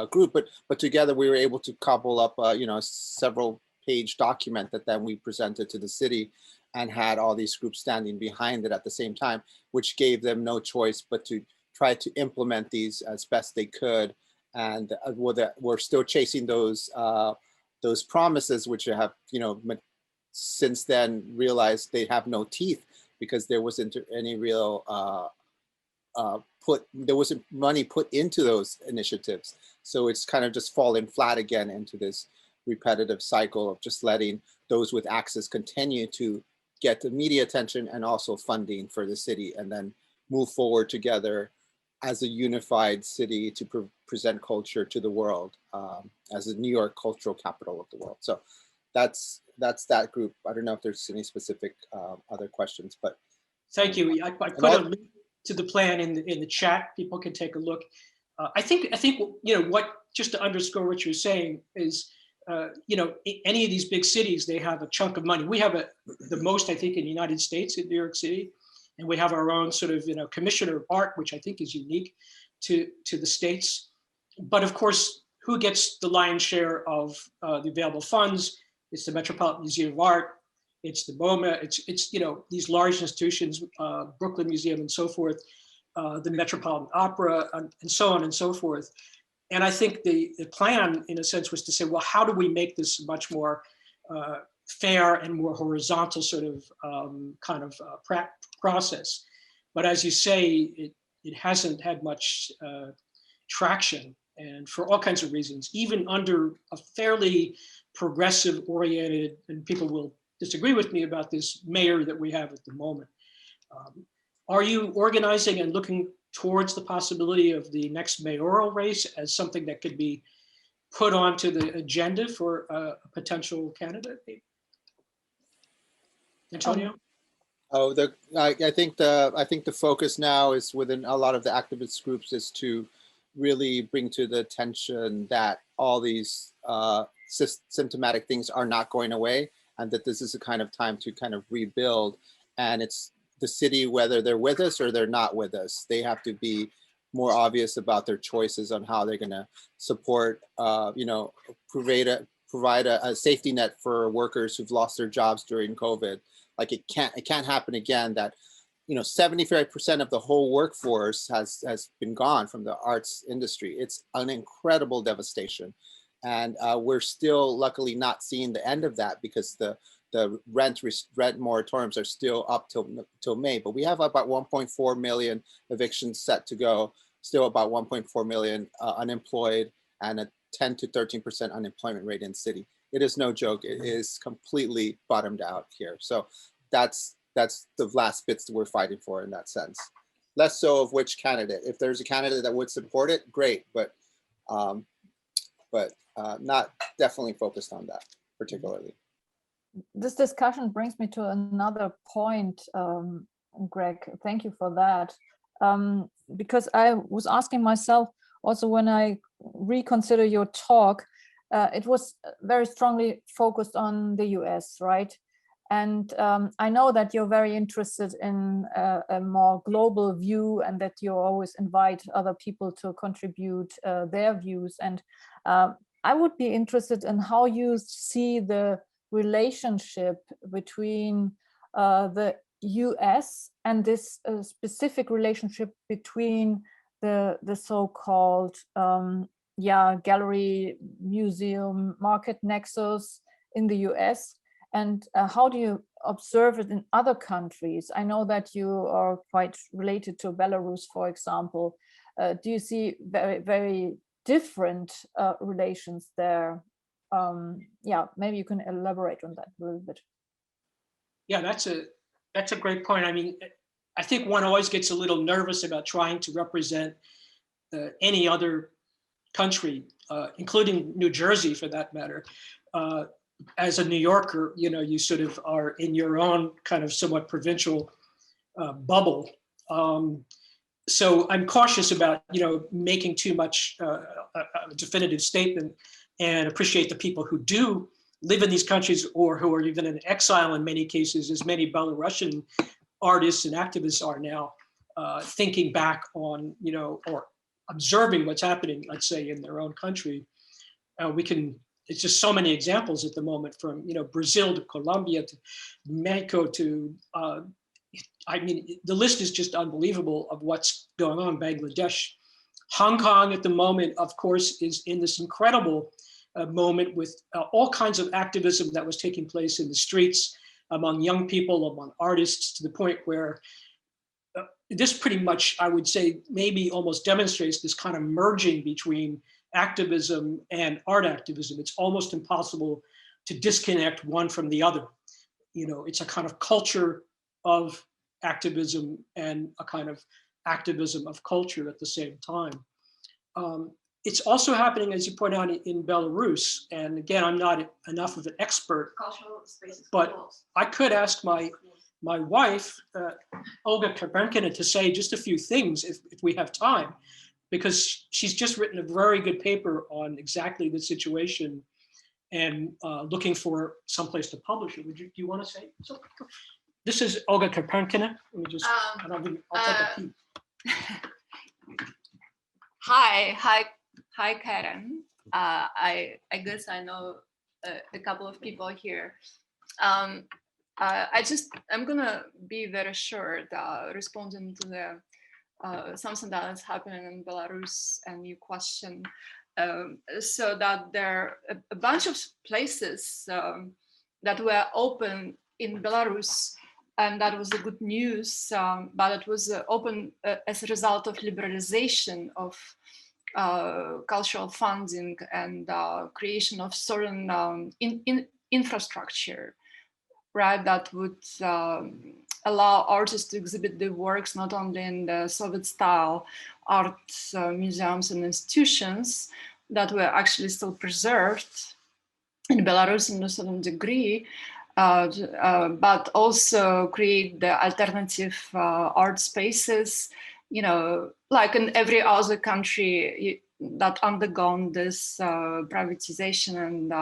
group, but together we were able to cobble up, several page document that then we presented to the city, and had all these groups standing behind it at the same time, which gave them no choice but to try to implement these as best they could. And we're still chasing those promises, which have, since then realized they have no teeth, because there wasn't any real there wasn't money put into those initiatives. So it's kind of just fallen flat again into this repetitive cycle of just letting those with access continue to get the media attention and also funding for the city, and then move forward together as a unified city to present culture to the world, as a New York cultural capital of the world. So that's that group. I don't know if there's any specific other questions, but. Thank you. I put a link to the plan in the chat. People can take a look. I think what, just to underscore what you're saying is, any of these big cities, they have a chunk of money. We have the most, I think, in the United States, in New York City, and we have our own sort of, commissioner of art, which I think is unique to the states. But of course, who gets the lion's share of the available funds? It's the Metropolitan Museum of Art. It's the MoMA. It's these large institutions, Brooklyn Museum and so forth, the Metropolitan Opera, and so on and so forth. And I think the plan, in a sense, was to say, well, how do we make this much more fair and more horizontal sort of process? But as you say, it hasn't had much traction, and for all kinds of reasons, even under a fairly progressive oriented, and people will disagree with me about this, mayor that we have at the moment. Are you organizing and looking towards the possibility of the next mayoral race as something that could be put onto the agenda for a potential candidate? Antonio? I think the focus now is, within a lot of the activist groups, is to really bring to the attention that all these symptomatic things are not going away, and that this is a kind of time to kind of rebuild. And it's the city, whether they're with us or they're not with us, they have to be more obvious about their choices on how they're going to support, provide a safety net for workers who've lost their jobs during COVID. Like it can't happen again that, 75% of the whole workforce has been gone from the arts industry. It's an incredible devastation. And we're still luckily not seeing the end of that, because the rent moratoriums are still up till May. But we have about 1.4 million evictions set to go, still about 1.4 million unemployed, and a 10 to 13% unemployment rate in the city. It is no joke. It is completely bottomed out here. So that's the last bits that we're fighting for in that sense. Less so of which candidate. If there's a candidate that would support it, great. But not definitely focused on that particularly. This discussion brings me to another point, Greg. Thank you for that. Because I was asking myself also, when I reconsider your talk, it was very strongly focused on the US, right? And I know that you're very interested in a more global view, and that you always invite other people to contribute their views. And I would be interested in how you see the relationship between the US and this specific relationship between the so-called gallery, museum, market nexus in the US, and how do you observe it in other countries? I know that you are quite related to Belarus, for example. Do you see very, very different relations there? Maybe you can elaborate on that a little bit. Yeah, that's a great point. I mean, I think one always gets a little nervous about trying to represent any other country, including New Jersey for that matter, as a New Yorker, you know, you sort of are in your own kind of somewhat provincial bubble. So I'm cautious about, you know, making too much a definitive statement, and appreciate the people who do live in these countries or who are even in exile in many cases, as many Belarusian artists and activists are now, thinking back on, you know, or observing what's happening, let's say, in their own country. It's just so many examples at the moment, from, you know, Brazil to Colombia to Mexico to, I mean, the list is just unbelievable of what's going on. Bangladesh, Hong Kong at the moment, of course, is in this incredible moment with all kinds of activism that was taking place in the streets among young people, among artists, to the point where this pretty much, I would say, maybe almost demonstrates this kind of merging between activism and art activism. It's almost impossible to disconnect one from the other. You know, it's a kind of culture of activism and a kind of activism of culture at the same time. It's also happening, as you point out, in Belarus. And again, I'm not enough of an expert, but I could ask my wife, Olga Karpenkina, to say just a few things if we have time, because she's just written a very good paper on exactly the situation and looking for someplace to publish it. Do you want to say something? This is Olga Karpenkina. Let me just, I'll take a peek. Hi, Karen. I guess I know a couple of people here. I'm gonna be very short, responding to the something that is happening in Belarus and your question. So that there are a bunch of places that were open in Belarus, and that was the good news, but it was open as a result of liberalization of cultural funding and creation of certain infrastructure, right, that would allow artists to exhibit their works not only in the Soviet style art museums and institutions that were actually still preserved in Belarus in a certain degree, but also create the alternative art spaces, you know, like in every other country that undergone this privatization and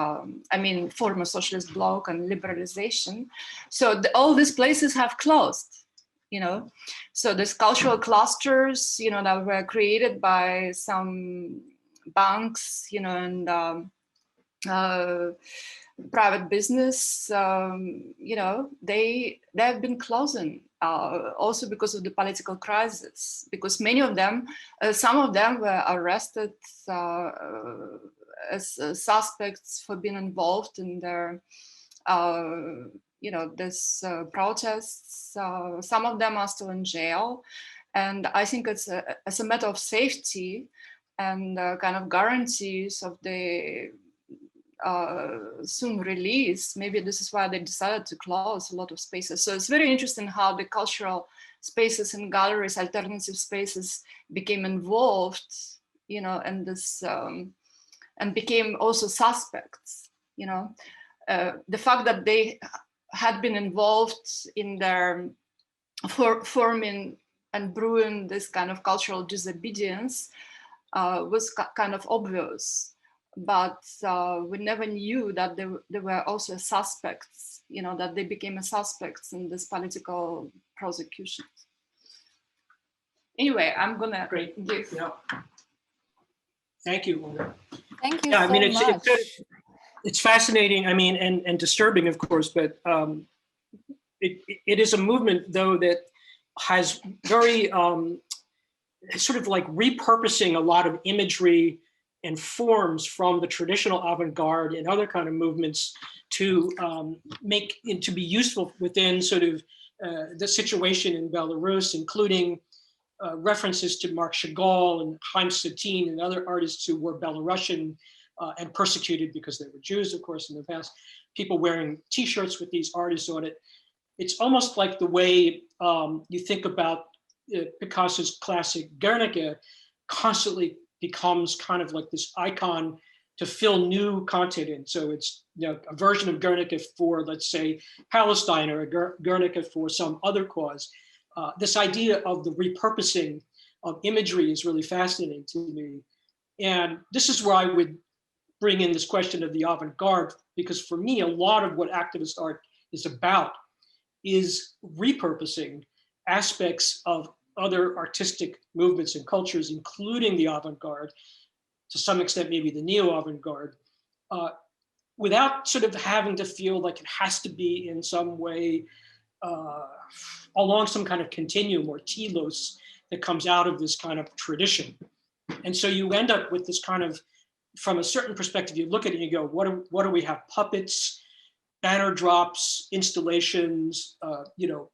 I mean former socialist bloc and liberalization. So all these places have closed, you know. So these cultural clusters, you know, that were created by some banks, you know, and private business, you know, they have been closing also because of the political crisis, because many of them, some of them were arrested as suspects for being involved in their, you know, this protests. Some of them are still in jail. And I think it's a matter of safety and kind of guarantees of the soon release. Maybe this is why they decided to close a lot of spaces. So it's very interesting how the cultural spaces and galleries, alternative spaces, became involved, you know, in this and became also suspects, you know. The fact that they had been involved in their forming and brewing this kind of cultural disobedience was kind of obvious. But we never knew that they were also suspects, you know, that they became suspects in this political prosecution. Anyway, I'm gonna give. Yeah. Thank you, Olga. Thank you Yeah, so I mean, much. it's fascinating, I mean, and disturbing, of course, but it is a movement, though, that has very sort of like repurposing a lot of imagery and forms from the traditional avant-garde and other kind of movements to make and to be useful within sort of the situation in Belarus, including references to Marc Chagall and Chaim Soutine and other artists who were Belarusian and persecuted because they were Jews, of course, in the past. People wearing T-shirts with these artists on it. It's almost like the way you think about Picasso's classic Guernica constantly becomes kind of like this icon to fill new content in. So it's, you know, a version of Guernica for, let's say, Palestine, or a Guernica for some other cause. This idea of the repurposing of imagery is really fascinating to me. And this is where I would bring in this question of the avant-garde, because for me, a lot of what activist art is about is repurposing aspects of other artistic movements and cultures, including the avant-garde, to some extent, maybe the neo-avant-garde, without sort of having to feel like it has to be in some way along some kind of continuum or telos that comes out of this kind of tradition. And so you end up with this kind of, from a certain perspective, you look at it and you go, what do we have? Puppets, banner drops, installations, you know,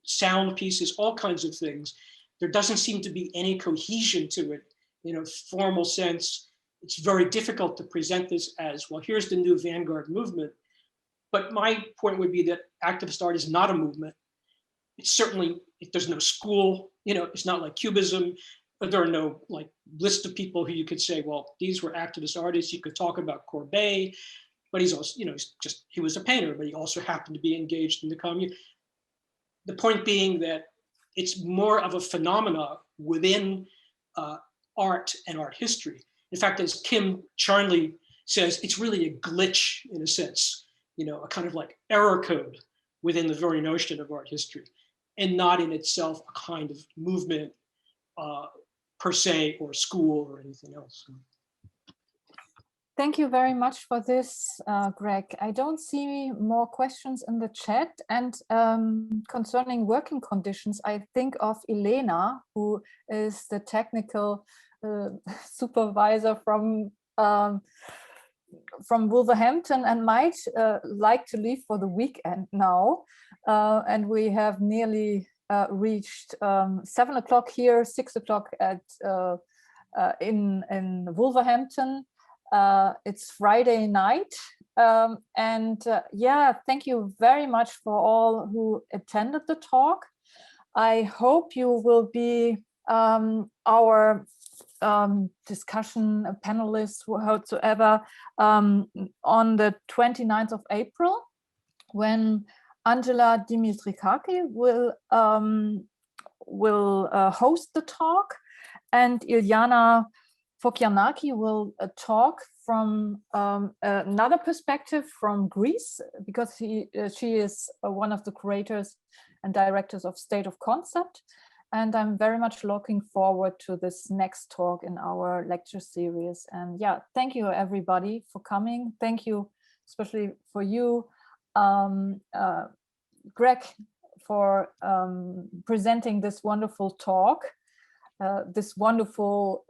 sound pieces, all kinds of things. There doesn't seem to be any cohesion to it in a formal sense. It's very difficult to present this as, well, here's the new vanguard movement. But my point would be that activist art is not a movement. It's certainly, there's no school, you know, it's not like Cubism. But there are no like list of people who you could say, well, these were activist artists. You could talk about Courbet, but he's also, you know, he was a painter, but he also happened to be engaged in the commune. The point being that it's more of a phenomena within art and art history. In fact, as Kim Charnley says, it's really a glitch in a sense, you know, a kind of like error code within the very notion of art history, and not in itself a kind of movement per se, or school, or anything else. Thank you very much for this, Greg. I don't see more questions in the chat. And concerning working conditions, I think of Elena, who is the technical supervisor from Wolverhampton, and might like to leave for the weekend now. And we have nearly reached 7 o'clock here, 6 o'clock at in Wolverhampton. It's Friday night, and yeah, thank you very much for all who attended the talk. I hope you will be our discussion panelists, whatsoever, on the 29th of April, when Angela Dimitrikaki will host the talk, and Ilyana Fokianaki will talk from another perspective from Greece, because she is one of the curators and directors of State of Concept. And I'm very much looking forward to this next talk in our lecture series. And yeah, thank you everybody for coming. Thank you especially for you, Greg, for presenting this wonderful talk. This wonderful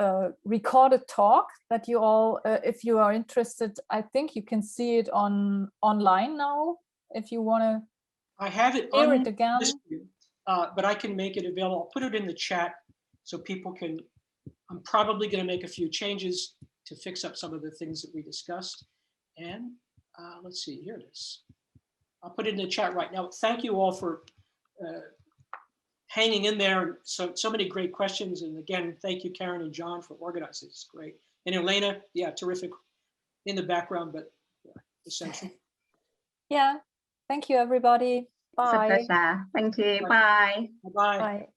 recorded talk that you all, if you are interested, I think you can see it online now. If you want to, I have it hear it again, but I can make it available. I'll put it in the chat so people can. I'm probably going to make a few changes to fix up some of the things that we discussed. And let's see, here it is. I'll put it in the chat right now. Thank you all for hanging in there. So many great questions. And again, thank you, Karen and John, for organizing. It's great. And Elena, yeah, terrific in the background, but essential. Yeah, thank you, everybody. Bye. It's a pleasure. Thank you. Bye. Bye. Bye.